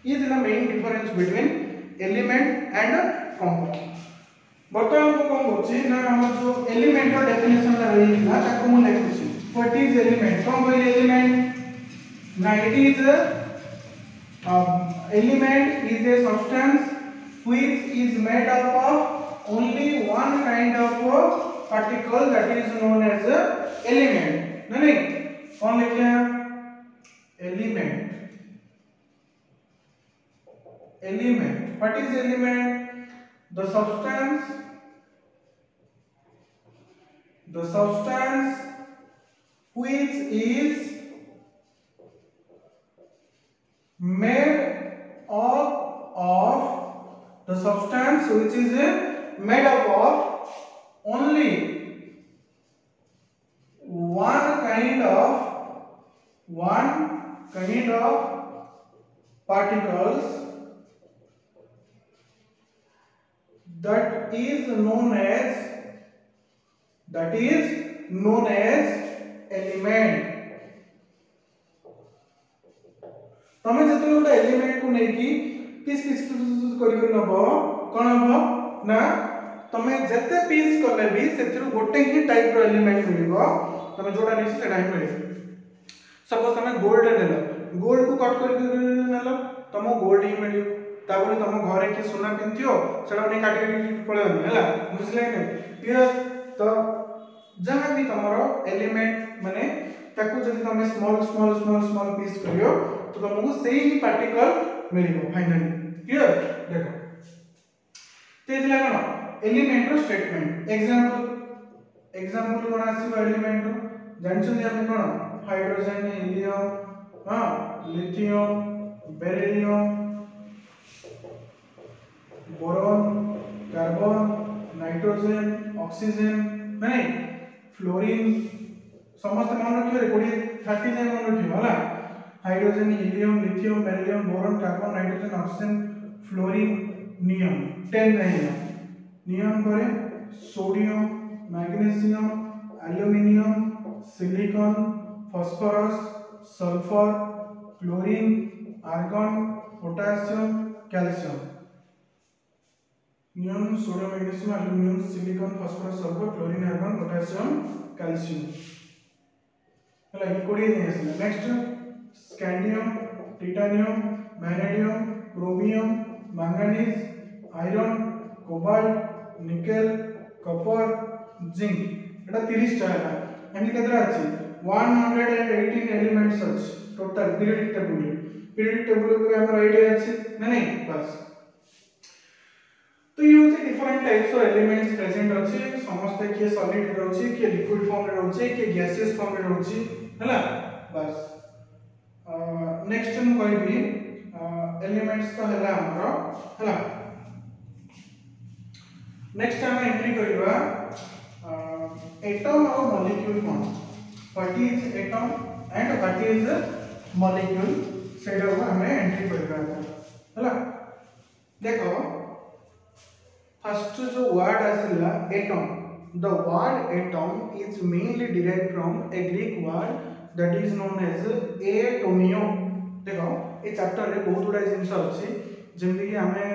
ये दिला main difference between element and compound बर्तमान को कोन होची ना हम जो एलिमेंट का डेफिनेशन ला रही ना ताको मु लिखुची व्हाट इज एलिमेंट कोन बोले एलिमेंट ना it is element is a substance which is made up of only one kind of particle that is known as a element नहीं कौन लिखा element what is element the substance which is made up of the substance which is made up of only one kind of particles that is known as element तमे जते गोटे element को नै की piece करी नबो कोन हबो ना तमे जते पीस करले भी सेथिरु गोटे ही टाइप रो एलिमेंट मिलिबो तमे जोडा नै सेटा ही मिलिबो सपोज तमे गोल्ड नेलो गोल्ड को कट करी नेलो तमो गोल्ड ही मिलिबो ताबोली तम घरे के सोना पिनथियो सेटा नै काटी पळेबो हला बुझले नै क्लियर तो जहां भी तमरो एलिमेंट माने ताकू जदि तमे स्मॉल पीस करियो तो तुमको सेही ही पार्टिकल मिलिबो फाइनली क्लियर देखो ते दिला कोन एलिमेंट रो स्टेटमेंट एग्जांपल कोन आसीबो एलिमेंट रो जानछन हम कोन हाइड्रोजन हीलियम हां lithium beryllium boron carbon nitrogen oxygen नहीं फ्लोरीन समस्त मन रखियो रे 30 जाय मन रखियो हला hydrogen helium lithium beryllium boron carbon nitrogen oxygen fluorine नियम 10 रहेगा नियम करे sodium magnesium aluminium silicon phosphorus sulphur chlorine argon potassium calcium नियम sodium magnesium aluminium silicon phosphorus sulphur chlorine argon potassium calcium हला ये कोडी नहीं आसला। Next scandium titanium vanadium chromium manganese iron cobalt nickel copper zinc एटा 30 टा है and केतरा अछि 118 एलिमेंट्स अछि टोटल पीरियडिक टेबल को हमर आईडिया अछि ना नहीं बस। तो ये होचे different types of elements present अछि समस्त के सॉलिड रहउछि के लिक्विड फॉर्म रे रहउछि के गैसियस फॉर्म रे रहउछि हला बस। नेक्स्ट हम कहबी एलिमेंट्स तो हला हमर हला नेक्स्ट हम एंट्री करबा एटम और मॉलिक्यूल कोन what is atom and what is molecule सेटा को हमें एंट्री करबा हला। देखो फर्स्ट जो वर्ड आसिला atom the word atom is mainly derived from a Greek word that is known as एटोमियो। देखो ए चैप्टर रे बहुत गुडा जिंस अछि जेमि कि हमें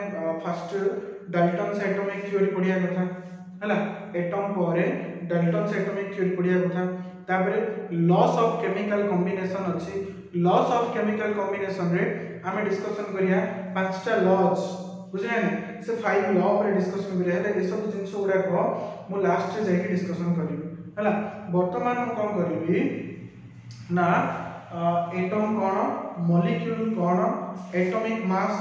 फर्स्ट डाल्टन्स एटॉमिक थ्योरी पढ़िया कथा हला एटम पारे डाल्टन्स एटॉमिक थ्योरी पढ़िया कथा तापरे लॉस ऑफ केमिकल कॉम्बिनेशन अछि लॉस ऑफ केमिकल कॉम्बिनेशन रे हमें डिस्कशन करिया पांचटा लॉज बुझिना नै से 5 लॉ पर डिस्कशन करिया ए सब जिंस गुडा को मु लास्ट रे जाई डिस्कशन करिवि हला। वर्तमान हम कोन करिवि ना एटम कोन मॉलिक्यूल कोन एटॉमिक मास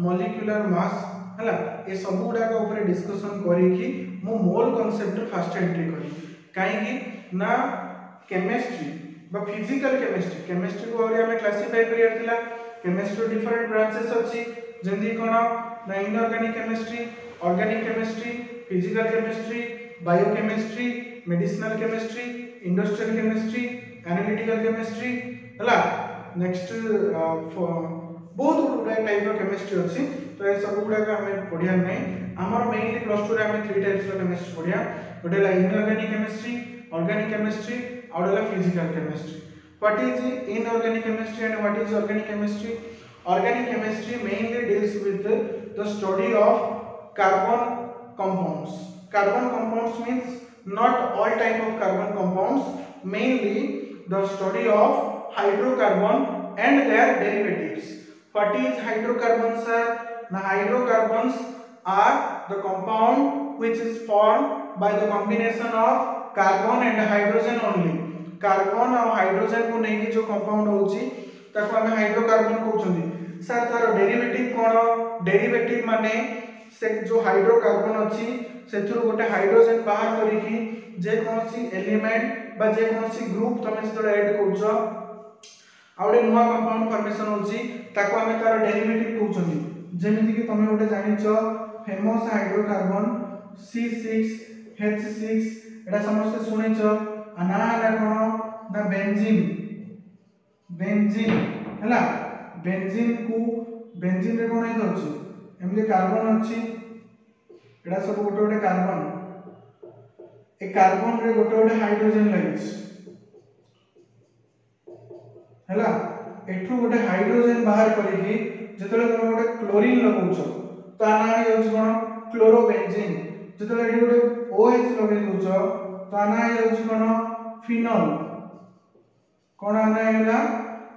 मॉलिक्यूलर मास हला ए सब गुडा को ऊपर डिस्कशन करी कि मु मोल कांसेप्ट फर्स्ट एंट्री करी काहे कि ना केमिस्ट्री बा फिजिकल केमिस्ट्री को और हमें क्लासिफाई करिया थिला केमिस्ट्री डिफरेंट ब्रांचेस अछि जेंदी कोन ना inorganic chemistry organic chemistry physical chemistry biochemistry medicinal chemistry industrial chemistry analytical chemistry हला। नेक्स्ट बहुत गुडा टाइप ऑफ केमिस्ट्री अछि तो ए सब गुडा का हमें पढ़िया नै हमर मेनली प्लस 2 रे हमें 3 टाइप्स ऑफ केमिस्ट्री पढ़िया गोटे ला इनऑर्गेनिक केमिस्ट्री ऑर्गेनिक केमिस्ट्री और ला physical chemistry. What is inorganic chemistry and what is organic chemistry? Organic chemistry mainly deals with the study of carbon compounds. Carbon compounds means not all type of carbon compounds, mainly the study of hydrocarbon and their derivatives. What is hydrocarbons, sir? The hydrocarbons are the compound which is formed by the combination of carbon and hydrogen only. Carbon और hydrogen को नहीं जो compound होची ताको हमें hydrocarbon कहउछंदी sir तार derivative कोन derivative माने से जो हाइड्रोकार्बन अछि सेथुर गोटे हाइड्रोजन बाहर करी कि जे कोनसी एलिमेंट बा जे कोनसी ग्रुप तमे से ऐड करछो आउडे नुवा कंपाउंड फॉर्मेशन होची ताको हमें तार डेरिवेटिव कहउछंदी जेमिति कि तमे गोटे जानिछो फेमस हाइड्रोकार्बन C6H6 एटा समस्त सुनिछो आना हला कोन ना बेंजीन हला बेंजीन रे कोन हे दउची एमले कार्बन अछि एडा सब गोटे गोटे कार्बन ए कार्बन रे गोटे गोटे हाइड्रोजन लागिछ हला एठु गोटे हाइड्रोजन बाहर करी कि जेतले तुम गोटे क्लोरीन लगाउछो ता ना हे होछ कोन क्लोरोबेंजीन जेतले एठी गोटे OH लगे दउछो ता ना हे होछ कोन फिनोल कोन आना हैला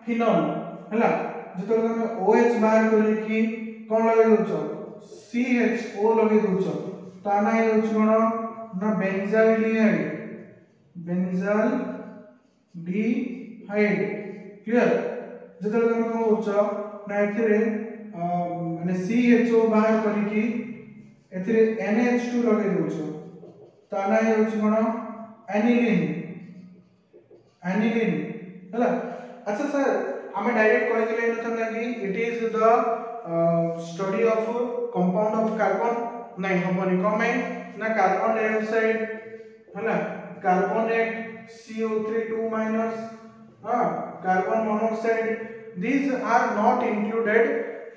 फिनोल हला जेतले तुम OH बाहर करी कि कोन लगे दउछो CHO लगे दउछो ता ना हे होछ कोन ना बेंजाल डिहाइड क्लियर जेतले तुम कोन होछ ना एथिरे माने CHO बाहर करी कि एथिरे NH2 लगे दउछो ता ना हे होछ कोन एनिलीन हला। अच्छा सर हमें डायरेक्ट कहि दिले नथना कि it is the study of compound of carbon नहीं हमनी कमे ना कार्बन डाइऑक्साइड हला कार्बोनेट CO3 हां carbon monoxide these are not included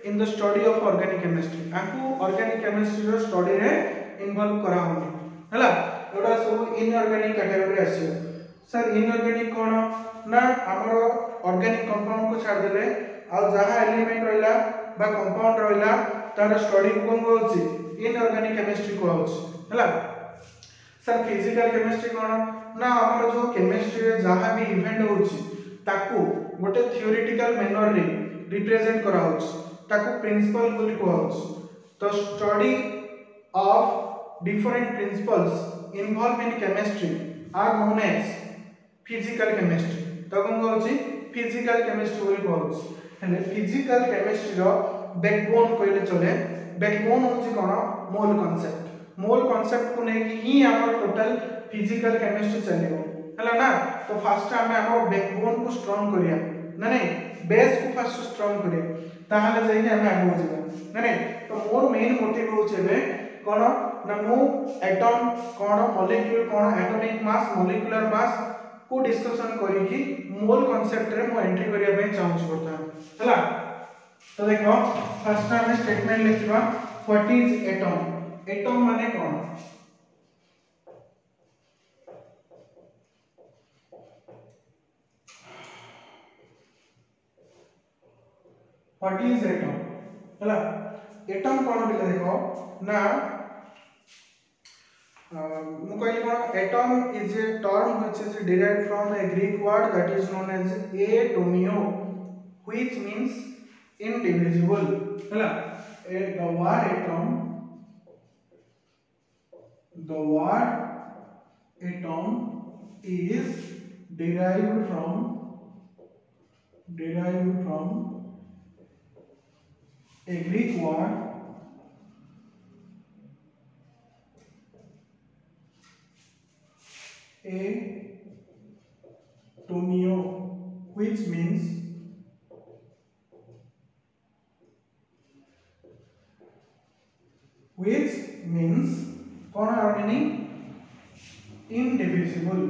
in the study of organic chemistry आकु organic chemistry रो स्टडी रे इन्वॉल्व करा होनी हला एडा सब इनऑर्गेनिक कैटेगरी आसी सर इनऑर्गेनिक कोन ना हमरो ऑर्गेनिक कंपाउंड को छाड़ देले आ जहाँ एलिमेंट रहिला बा कंपाउंड रहिला तार स्टडी को कोन होची इनऑर्गेनिक केमिस्ट्री को होची हला। सर फिजिकल केमिस्ट्री कोन ना हमर जो केमिस्ट्री रे जहाँ भी इवेंट होची ताकू गोटे थ्योरेटिकल मैनर रे रिप्रेजेंट करा होची ताकू प्रिंसिपल बोली को होची। तो study of different principles involved in chemistry are known as physical chemistry। तो कौन कहउची physical chemistry बोली कहउची हेले physical chemistry रो बैकबोन कहले चले। बैकबोन होची कोन मोल कांसेप्ट। मोल कांसेप्ट को नै कि ही हमर टोटल physical chemistry चलेबो हला ना। तो फर्स्ट हमें हमर बैकबोन को स्ट्रांग करिया ना नै बेस को फर्स्ट स्ट्रांग करिया ताहाले जाई कि हमें आगो जेबा ना नै। तो मोर मेन मोटिव होचे बे कोन ना मु एटम कोन मॉलिक्यूल कोन एटॉमिक मास मॉलिक्यूलर मास को डिस्कशन करी कि मोल कांसेप्ट रे मु एंट्री करिया पे चाहूछ करता हला। तो देखो फर्स्ट हमें स्टेटमेंट लिखिबा व्हाट इज एटम। एटम माने कोन व्हाट इज एटम हला। एटम कोन बिले देखो ना atom is a term which is derived from a Greek word that is known as atomio which means indivisible हला। the word atom is derived from a Greek word atomio which means कौन है meaning indivisible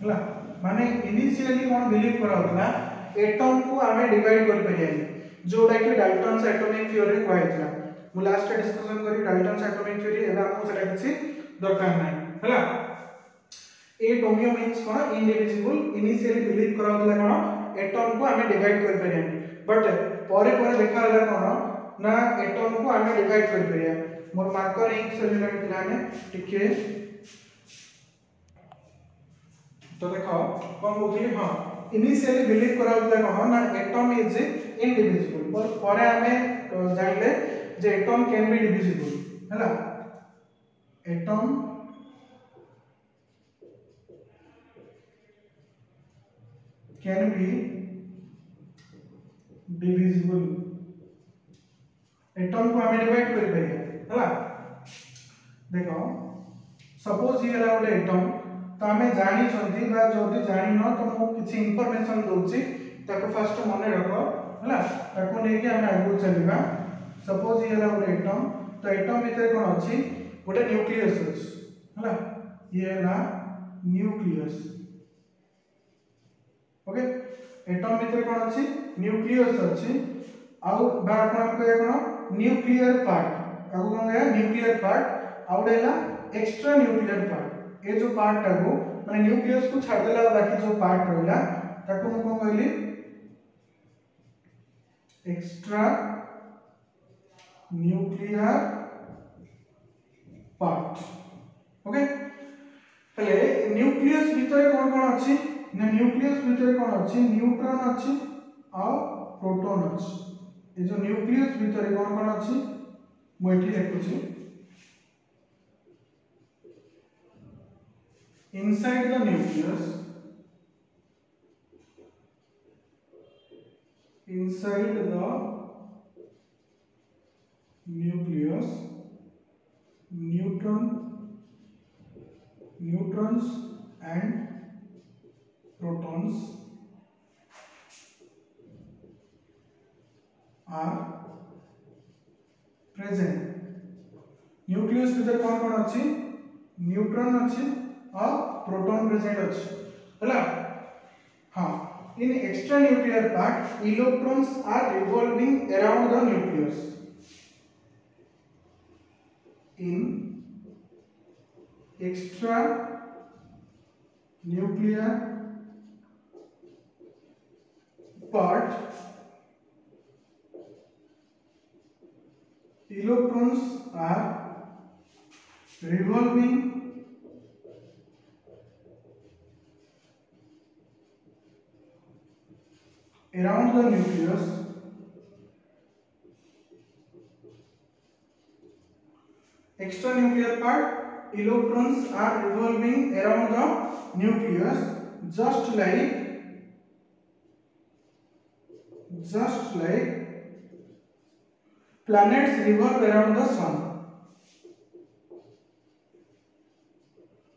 हला। माने initially कौन believe करा होतला atom को हमें डिवाइड कर परिया जोटा कि डाल्टन्स एटॉमिक थ्योरी रे कहैतला। मु लास्ट डिस्कशन करी डाल्टन्स एटॉमिक थ्योरी एबा हमको सेटा किछि दरकार नै हला। एटोमियो मींस कोन इनडिविजिबल। इनिशियली बिलीव करा होतला कोन एटम को हमें डिवाइड कर परिया बट परे परे देखा हला कोन ना एटम को हमें डिवाइड कर परिया। मोर मार्कर इंक सेलुलर प्लान टिके तो देखो कौन बोलथि हां इनिशियली बिलीव करा होतला कोन ना एटम इज इनडिविजिबल पर परे हमें जानिले जे एटम कैन बी डिविजिबल हला। Atom can be divisible. Atom को हमें डिवाइड कर परिया हला। देखो सपोज ये हला गोटे एटम तो हमें जानी छंती बा जदी जानि न तो मु किछि इंफॉर्मेशन दोछि ताको फर्स्ट मने रखो हला। ताको नै कि हमें आगु चलिबा। सपोज ये हला गोटे एटम तो एटम भीतर कोन अछि गोटे न्यूक्लियस अछि हला। ये हला न्यूक्लियस ओके। एटम भीतर कोन अछि न्यूक्लियस अछि आउ बा आपण कहै कोन न्यूक्लियर पार्ट आगु कोन है न्यूक्लियर पार्ट आउ डेला एक्स्ट्रा न्यूक्लियर पार्ट। ए जो पार्ट टाको माने न्यूक्लियस को छाड़ देला बाकी जो पार्ट रहला ताको मु कोन कहली एक्स्ट्रा न्यूक्लियर पार्ट ओके। हेले न्यूक्लियस भीतर कोन कोन अछि ना न्यूक्लियस भीतर कोन अछि न्यूट्रॉन अछि आ प्रोटॉन अछि। ए जो न्यूक्लियस भीतर कोन कोन अछि मु एठी लिखुछि inside the nucleus neutrons and protons are present। Nucleus भीतर कोन कोन अछि न्यूट्रॉन अछि आ प्रोटॉन प्रेजेंट अछि हला। हां in extra nuclear part electrons are revolving around the nucleus. In extra nuclear but electrons are revolving around the nucleus extranuclear part, electrons are revolving around the nucleus just like planets revolve around the sun.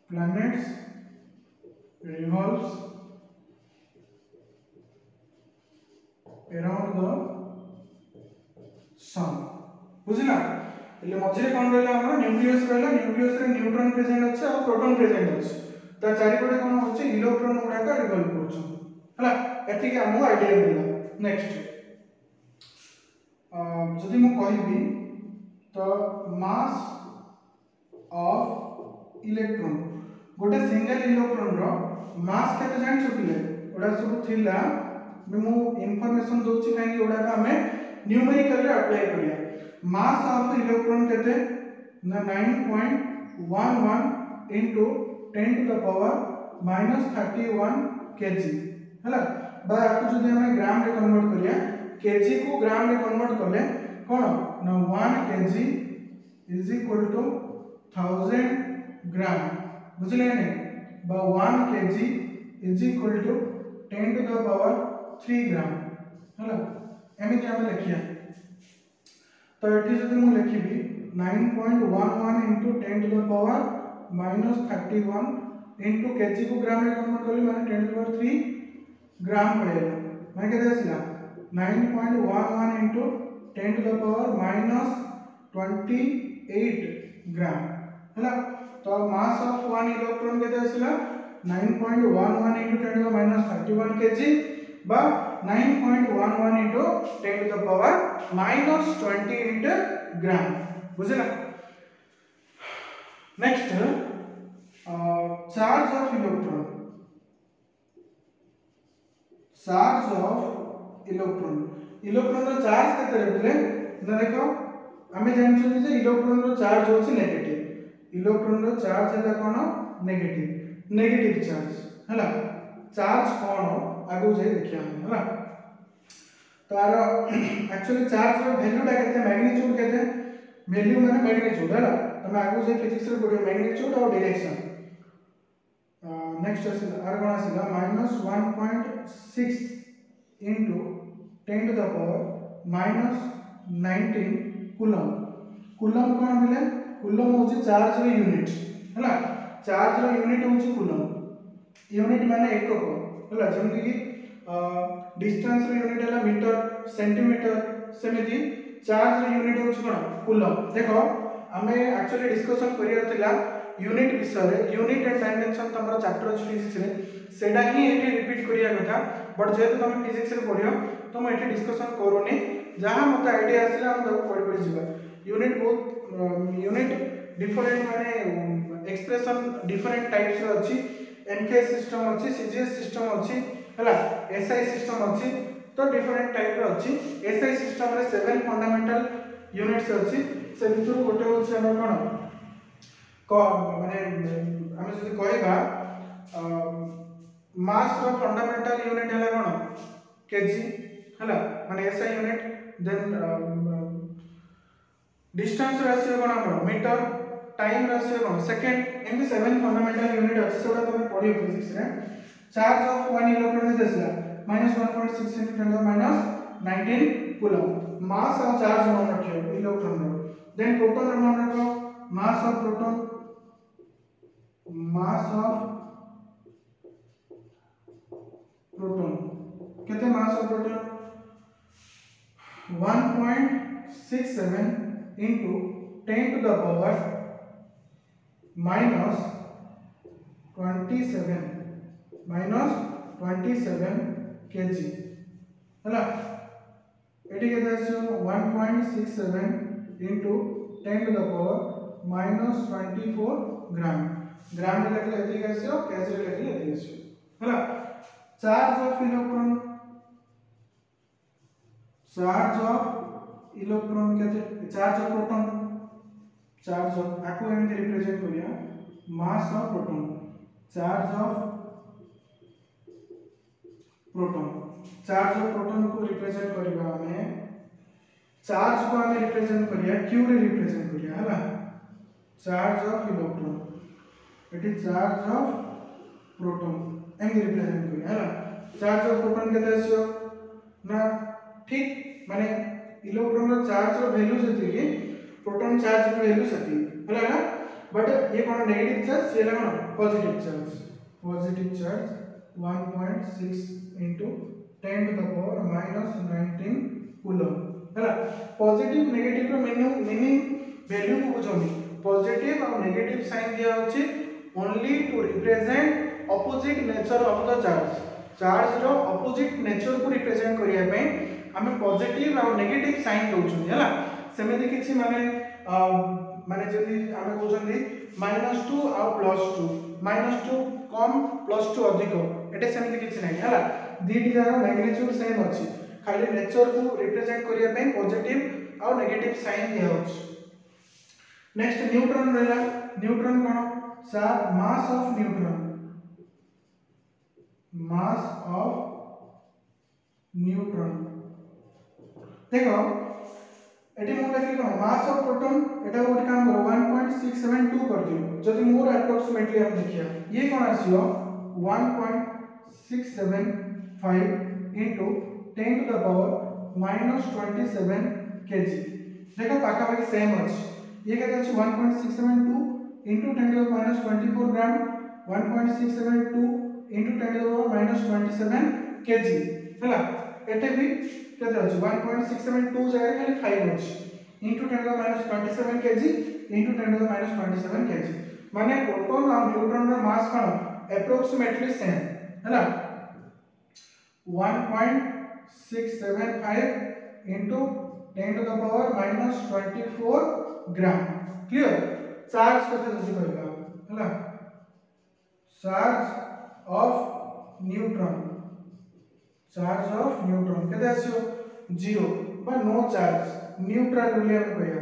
Planets revolves around the sun. बुझिला એટલે મଝିରେ કોણ ରହିଲା ଆମର nucleus ରହିଲା nucleus रे neutron present अछि और proton present अछि त चारि पटे कोन होछि इलेक्ट्रॉन गुडा का रिवॉल्व करछ हला एति के हमहु आईडिया मिलला नेक्स्ट जदि मु कहिबी तो मास ऑफ इलेक्ट्रॉन गोटे सिंगल इलेक्ट्रॉन रो मास केते जानि चुकिले ओडा सब थिला मु इंफॉर्मेशन दोछि काहे ओडा का हमें न्यूमेरिकल रे अप्लाई करिया मास ऑफ इलेक्ट्रॉन कहते ना 9.11 into 10 to the power -31 kg हैला बा आपको जदि हमें ग्राम रे कन्वर्ट करिया kg को ग्राम रे कन्वर्ट करले कोन ना 1 kg is equal to 1000 gram बुझले नै बा 1 kg is equal to 10 to the power 3 gram हैला एमिति हम लिखिया तो एठी जदि मु लिखिबी 9.11 into 10 to the power -31 into kg को ग्राम रे कन्वर्ट करली माने 10 to the power 3 ग्राम पड़ेगा माने केते आसिला 9.11 into 10 to the power -28 ग्राम हैला तो मास ऑफ वन इलेक्ट्रॉन केते आसिला 9.11 into 10 to the -31 kg बा 9.11 into 10 to the power -28 gram बुझला next charge of electron electron रो चार्ज केते रहले ना देखो हमें जानछु जे इलेक्ट्रॉन रो चार्ज होछि नेगेटिव इलेक्ट्रॉन रो चार्ज है कोन नेगेटिव चार्ज हैला चार्ज कोन आगु जे देखिया हैला तार एक्चुअली चार्ज रो वैल्यू टा केते मैग्नीट्यूड केते वैल्यू माने मैग्नीट्यूड हैला तमे आगु जे फिजिक्स रे पढियो मैग्नीट्यूड और डायरेक्शन नेक्स्ट आर कोन आसीला -1.6 into 10 to the power -19 coulomb coulomb कोन मिले कूलम होची चार्ज रो यूनिट हैला चार्ज रो यूनिट होची कूलम यूनिट माने एकक हैला जेमति कि डिस्टेंस रो यूनिट हैला मीटर सेंटीमीटर सेमिति चार्ज रो यूनिट होची कोन कूलम देखो हमें एक्चुअली डिस्कशन करियर थिला यूनिट विषय रे यूनिट एंड डायमेंशन तमरो चैप्टर अछि फिजिक्स रे सेडा ही एठी रिपीट करिया कथा बट जेतु तुम फिजिक्स रे पढियो तो मैं एठी डिस्कशन करूनी जहां मते आईडिया आसिला हम तको पढि पढि जिबा यूनिट बहुत यूनिट डिफरेंट माने एक्सप्रेशन डिफरेंट टाइप्स रो अछि एनके सिस्टम अछि सीजीएस सिस्टम अछि हला एसआई सिस्टम अछि तो डिफरेंट टाइप रो अछि एसआई सिस्टम रे 7 फंडामेंटल यूनिट्स अछि से भितर गोटे होछि हमर कोन माने हम जदि कहबा मास रो फंडामेंटल यूनिट हैला कोन केजी हैला माने एसआई यूनिट देन डिस्टेंस राशियो कोन हमर मीटर टाइम राशियो कोन सेकंड एंड 7 फंडामेंटल यूनिट अछि सेडा तमे पढियो फिजिक्स रे चार्ज ऑफ 1 इलेक्ट्रॉन इज दिसला -1.6 into 10 to the -19 coulomb mass और चार्ज मन रखियो इलेक्ट्रॉन रो देन प्रोटॉन रो मन रखो मास ऑफ प्रोटॉन केते mass of proton 1.67 into 10 to the power -27 kg हैला एटी केते आछो 1.67 into 10 to the power -24 ग्राम ग्राम रे लेखले एती आछो केजी रे लेखले एती आछो हैला charge of electron charge of electron के charge of proton charge of आपको एमती रिप्रेजेंट करिया mass of proton charge of proton charge of proton को रिप्रेजेंट करिवा हमें चार्ज को हमें रिप्रेजेंट करिया q रे रिप्रेजेंट करिया हला charge of electron it is charge of proton एमती रिप्रेजेंट करिया हला चार्ज ऑफ प्रोटॉन केते आछो ना ठीक माने इलेक्ट्रॉन रो चार्ज रो वैल्यू जति कि प्रोटॉन चार्ज रो वैल्यू सती हला ना बट ये कोन नेगेटिव चार्ज ये कोन positive charge 1.6 into 10 to the power minus 19 coulomb हला पॉजिटिव नेगेटिव रो मीनिंग वैल्यू को बुझोनी पॉजिटिव और नेगेटिव साइन दिया होची only to represent opposite nature of the charge रो ऑपोजिट नेचर को रिप्रेजेंट करिया पे हमें पॉजिटिव और नेगेटिव साइन दोछन हला सेमेति किछि माने माने जदी हमें कहउछन -2 और +2 -2 कम +2 अधिक एटे सेमेति किछि नै हला दीटी जागा मैग्नीट्यूड सेम अछि खाली नेचर को रिप्रेजेंट करिया पे पॉजिटिव और नेगेटिव साइन दिया होछ नेक्स्ट न्यूट्रॉन रहला न्यूट्रॉन कोन सा मास ऑफ न्यूट्रॉन देखो एटी मो लिखि कोन मास ऑफ प्रोटॉन एटा गोटे काम करो 1.672 कर दियो जदि मोर अप्रोक्सीमेटली हम देखिया ये कोन आसीयो 1.675 into 10 to the power -27 kg देखो पाका पाकी सेम अछि ये केते अछि 1.672 into 10 to the minus 24 gram 1.672 into 10 to the power -27 kg हला एटे भी केते अछि 1.672 जगह खाली 5 अछि into 10 to the minus 27 kg into 10 to the minus 27 kg माने प्रोटॉन और न्यूट्रॉन रो मास कोन अप्रोक्सीमेटली सेम हला 1.675 into 10 to the power -24 gram clear charge केते जति कहबा हला चार्ज ऑफ न्यूट्रॉन केते आछो 0 बा नो चार्ज न्यूट्रल बोली हम कहया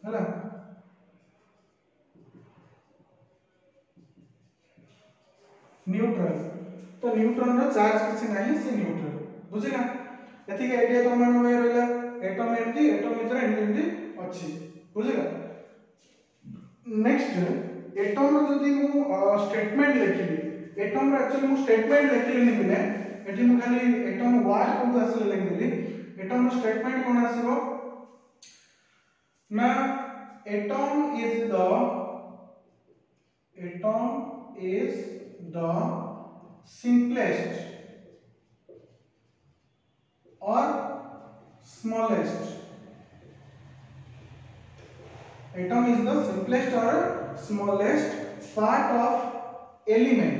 हला न्यूट्रल तो न्यूट्रॉन रो चार्ज किछि नाही से न्यूट्रल बुझिला एथि के आईडिया तो मन में रहला एटम भीतर एंटी अछि बुझिला नेक्स्ट एटम रो जदी मु स्टेटमेंट लिखिली एटम रो एक्चुअली मु स्टेटमेंट लिखिली नि बिना एठी मु खाली एटम वाट को आसले लिख देली एटम रो स्टेटमेंट कोन आसीबो ना atom is the simplest or smallest atom is the simplest or smallest part of element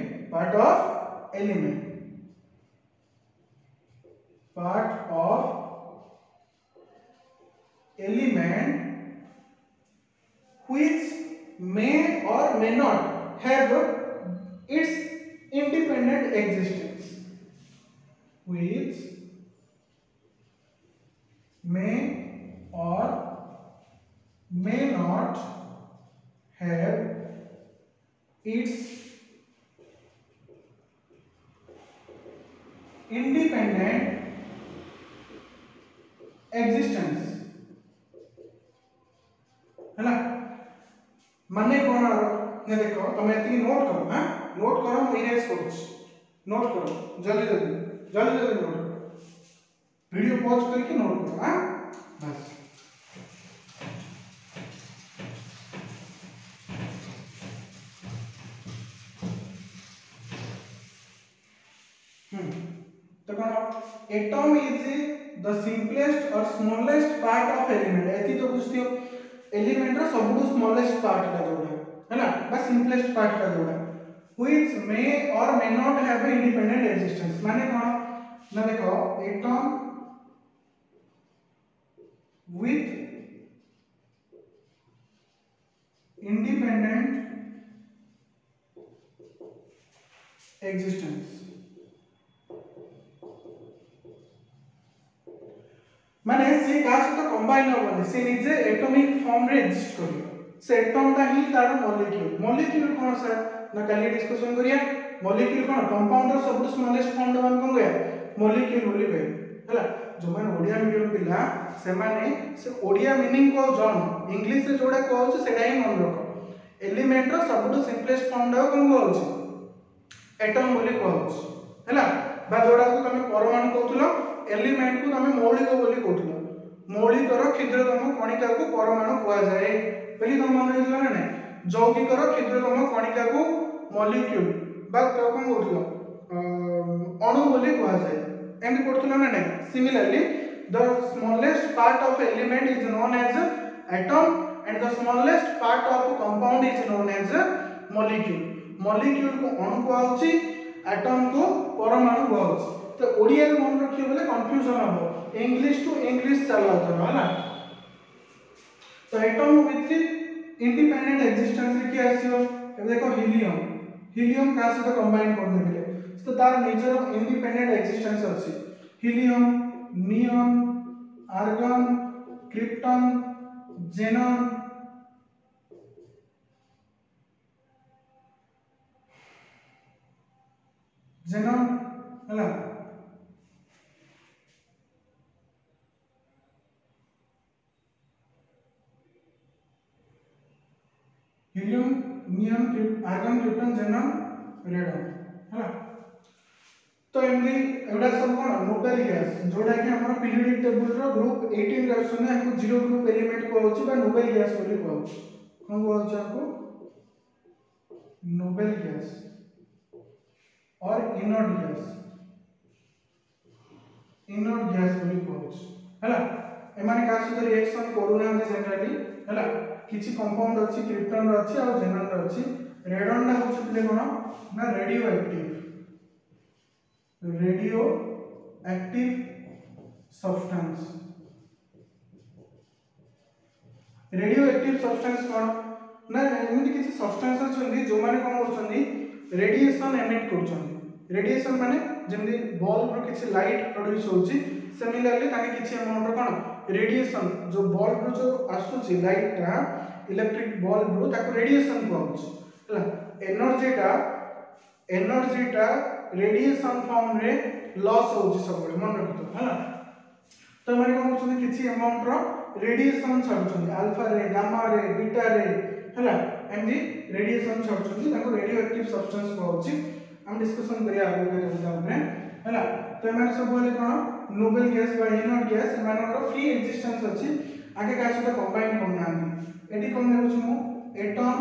which may or may not have its independent existence which may or may not have its independent existence हैला माने कोन ने देखो तुम एति note करो हां note करो मैं इरेज करू नोट करो जल्दी नोट करो वीडियो पॉज करके नोट करो हां बस तो कोन एटम इज द सिंपलेस्ट और स्मॉलेस्ट पार्ट ऑफ एलिमेंट एति तो बुझतियो एलिमेंट रो सबटू स्मॉलेस्ट पार्ट का जोड़ा हैना बस सिंपलेस्ट पार्ट का जोड़ा which may or may not have a independent existence माने कोन ना देखो एटम with independent existence माने से का सहित कंबाइन होबनी से निजे एटॉमिक फॉर्म रे एग्जिस्ट करियो से एटम ता ही तार मॉलिक्यूल मॉलिक्यूल कोन सर ना काली डिस्कशन करिया मॉलिक्यूल कोन कंपाउंड रो सब स्मॉलेस्ट फॉर्म मान कोन गया मॉलिक्यूल बोली गए हला जो मान ओडिया मीडियम पिला से माने से ओडिया मीनिंग को जन इंग्लिश रे जोडा कहौ छ सेडा ही मन रख एलिमेंट रो सब सिंपलेस्ट फॉर्म डा कोन कहौ छ एटम बोली कहौ छ हला बा जोडा को तमे परमाणु कहउतलो एलिमेंट को तमे मौलिक बोली कहउतलो मौलिकर क्षुद्रतम कणिका को परमाणु कहा जाए पहले तुम मन रखिला ना यौगिकर क्षुद्रतम कणिका को मॉलिक्यूल बा तो कोन कहउतलो अणु बोली कहा जाए एंड पढ़ुतलो ना similarly the smallest part of element is known as atom and the smallest part of compound is known as molecule molecule को अणु कहउची एटम को परमाणु कहउची तो ओडिया रे मन रखियो बोले कंफ्यूजन हो इंग्लिश टू इंग्लिश चला जाना है ना तो एटम विथ इंडिपेंडेंट एग्जिस्टेंस रे की आसियो अब देखो हीलियम हीलियम का सहित कंबाइन करने के लिए तो तार नेचर इंडिपेंडेंट एग्जिस्टेंस अछि हीलियम नियॉन आर्गन क्रिप्टन जेनन जेनन हला हीलियम नियॉन आर्गन क्रिप्टन जेनन रेडन हला तो एमदी एवडा सब कोन नोबेल गैस जोडा कि हमर पीरियोडिक टेबल रो ग्रुप 18 रे आछन हमको जीरो ग्रुप एलिमेंट को होची बा नोबेल गैस बोली को कोन को होची आपको नोबेल गैस और इनर्ट गैस बोली को होची हला एमाने का सहित रिएक्शन करूना जनरली हला किछि कंपाउंड अछि क्रिप्टन रो अछि और जेनन रो अछि रेडन ना होछि कोन ना रेडियो एक्टिव सब्सटेंस कोन ना एमिति किछि सब्सटेंस अछि जो माने कोन करछन्ती रेडिएशन एमिट करछन्ती रेडिएशन माने जेमि बल्ब रो किछि लाइट प्रोड्यूस होछि सिमिलरली ताके किछि अमाउंट रो कोन रेडिएशन जो बल्ब रो जो आसुछि लाइट ता इलेक्ट्रिक बल्ब रो ताको रेडिएशन कहउछि हला एनर्जी ता रेडिएशन फॉर्म रे लॉस होछि सब मन रखतो हला तो माने कोन करछन्ती किछि अमाउंट रो रेडिएशन छाडछन्ती alpha ray gamma ray beta ray हला एमदी रेडिएशन छाडछन्ती ताको रेडियो एक्टिव सब्सटेंस कहउछि हम डिस्कशन करिया आगे के एग्जाम में हला तो माने सब बोले कोन नोबेल गैस बा इनर्ट गैस मानकर फ्री एक्जिस्टेंस अछि आगे का सहित कंबाइन करना एटी कोन लेबो छु एटम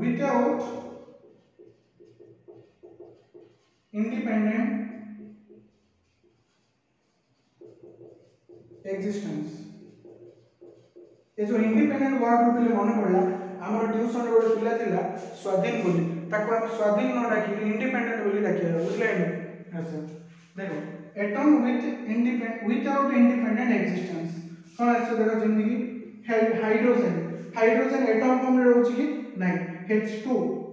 विदाउट इंडिपेंडेंट एग्जिस्टेंस ए जो इंडिपेंडेंट वर्ड रुपले मन पड़ला हमर ट्यूशन रे पिला थिला स्वाधीन बोली ताको हम स्वाधीन न डाकी इंडिपेंडेंट बोली डाकिया बुझले अच्छा देखो एटम विदाउट इंडिपेंडेंट एग्जिस्टेंस कोन আছে देखो जिंदगी हाइड्रोजन एटम फॉर्म रे रहउची कि नहीं H2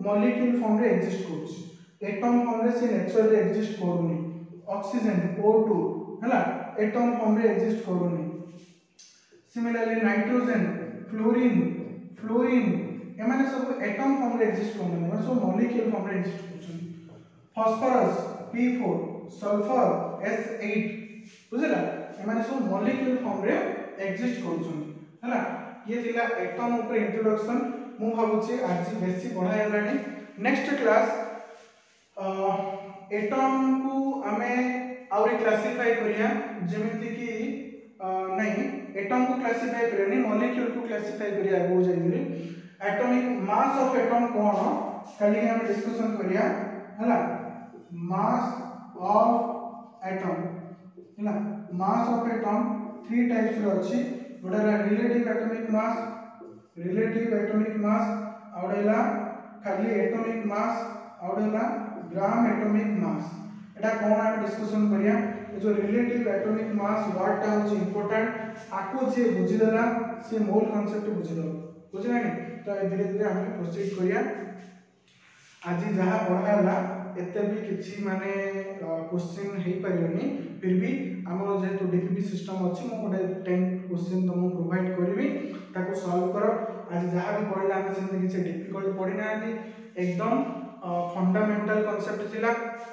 मॉलिक्यूल फॉर्म रे एग्जिस्ट करउची एटम फॉर्म रे से नेचर रे एग्जिस्ट करूनी ऑक्सीजन O2 हला एटम फॉर्म रे एग्जिस्ट करूनी सिमिलरली नाइट्रोजन फ्लोरीन एमाने सब एटम फॉर्म रे एग्जिस्ट करूनी मतलब सब मॉलिक्यूल फॉर्म रे एग्जिस्ट करछन फास्फोरस P4 सल्फर S8 बुझला एमाने सब मॉलिक्यूल फॉर्म रे एग्जिस्ट करछन हला ये थिला एटम ऊपर इंट्रोडक्शन मु भाबुची आज बेसी पढा हेलानी नेक्स्ट क्लास एटम को हमें आउरी क्लासिफाई करिया जेमिति कि नहीं एटम को क्लासिफाई करिया मॉलिक्यूल को क्लासिफाई करिया हो जाइबे एटॉमिक मास ऑफ एटम कोन खाली हम डिस्कशन करिया हला मास ऑफ एटम हला mass of atom three types रो अछि गोटा रिलेटिव एटॉमिक मास आउडेला खाली atomic mass आउडेला gram atomic mass एटा कोन हम डिस्कशन करिया जो रिलेटिव एटॉमिक मास वर्ड टा होची इंपोर्टेंट आको जे बुझी देला से मोल कांसेप्ट बुझी दो बुझिना नि तो धीरे धीरे हम प्रोसीड करिया आज जहां पढाला एते भी किछि माने क्वेश्चन हो पारे फिर भी आमर जेहेतु डीपीपी सिस्टम अच्छी मुझे गोटे 10 क्वेश्चन तुमको प्रोवाइड करी ताको सॉल्व कर। आज जहाँ भी पढ़ला आम से किसी डिफिकल्ट पढ़ी ना एकदम फंडामेंटल कॉन्सेप्ट थिला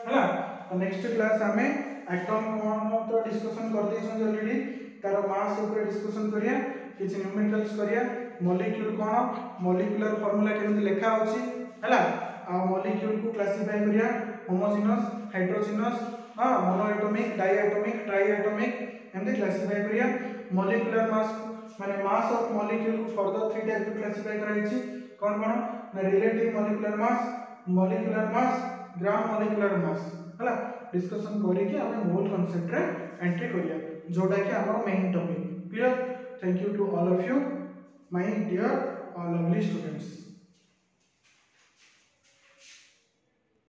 है। तो नेक्स्ट क्लास आम एटम कौन तो डिस्कशन कर देछन ऑलरेडी तार मास ऊपर डिस्कशन करिया किछि न्यूमेरिकल्स करिया मॉलिक्यूल कौन मॉलिक्यूलर फार्मूला केमि लिखा अछि हैला आ मॉलिक्यूल को क्लासिफाई करिया होमोजेनस हाइड्रोजेनस हां मोनोएटॉमिक डायएटॉमिक ट्राइएटॉमिक एमते क्लासिफाई करिया मॉलिक्यूलर मास माने मास ऑफ मॉलिक्यूल को फर्दर 3 टाइप क्लासिफाई कराइछि कौन कौन ना relative molecular mass gram molecular mass हैला डिस्कशन करी कि हम मोल कांसेप्ट रे एंट्री करिया जोटा कि हमर main topic clear. Thank you to all of you my dear lovely students.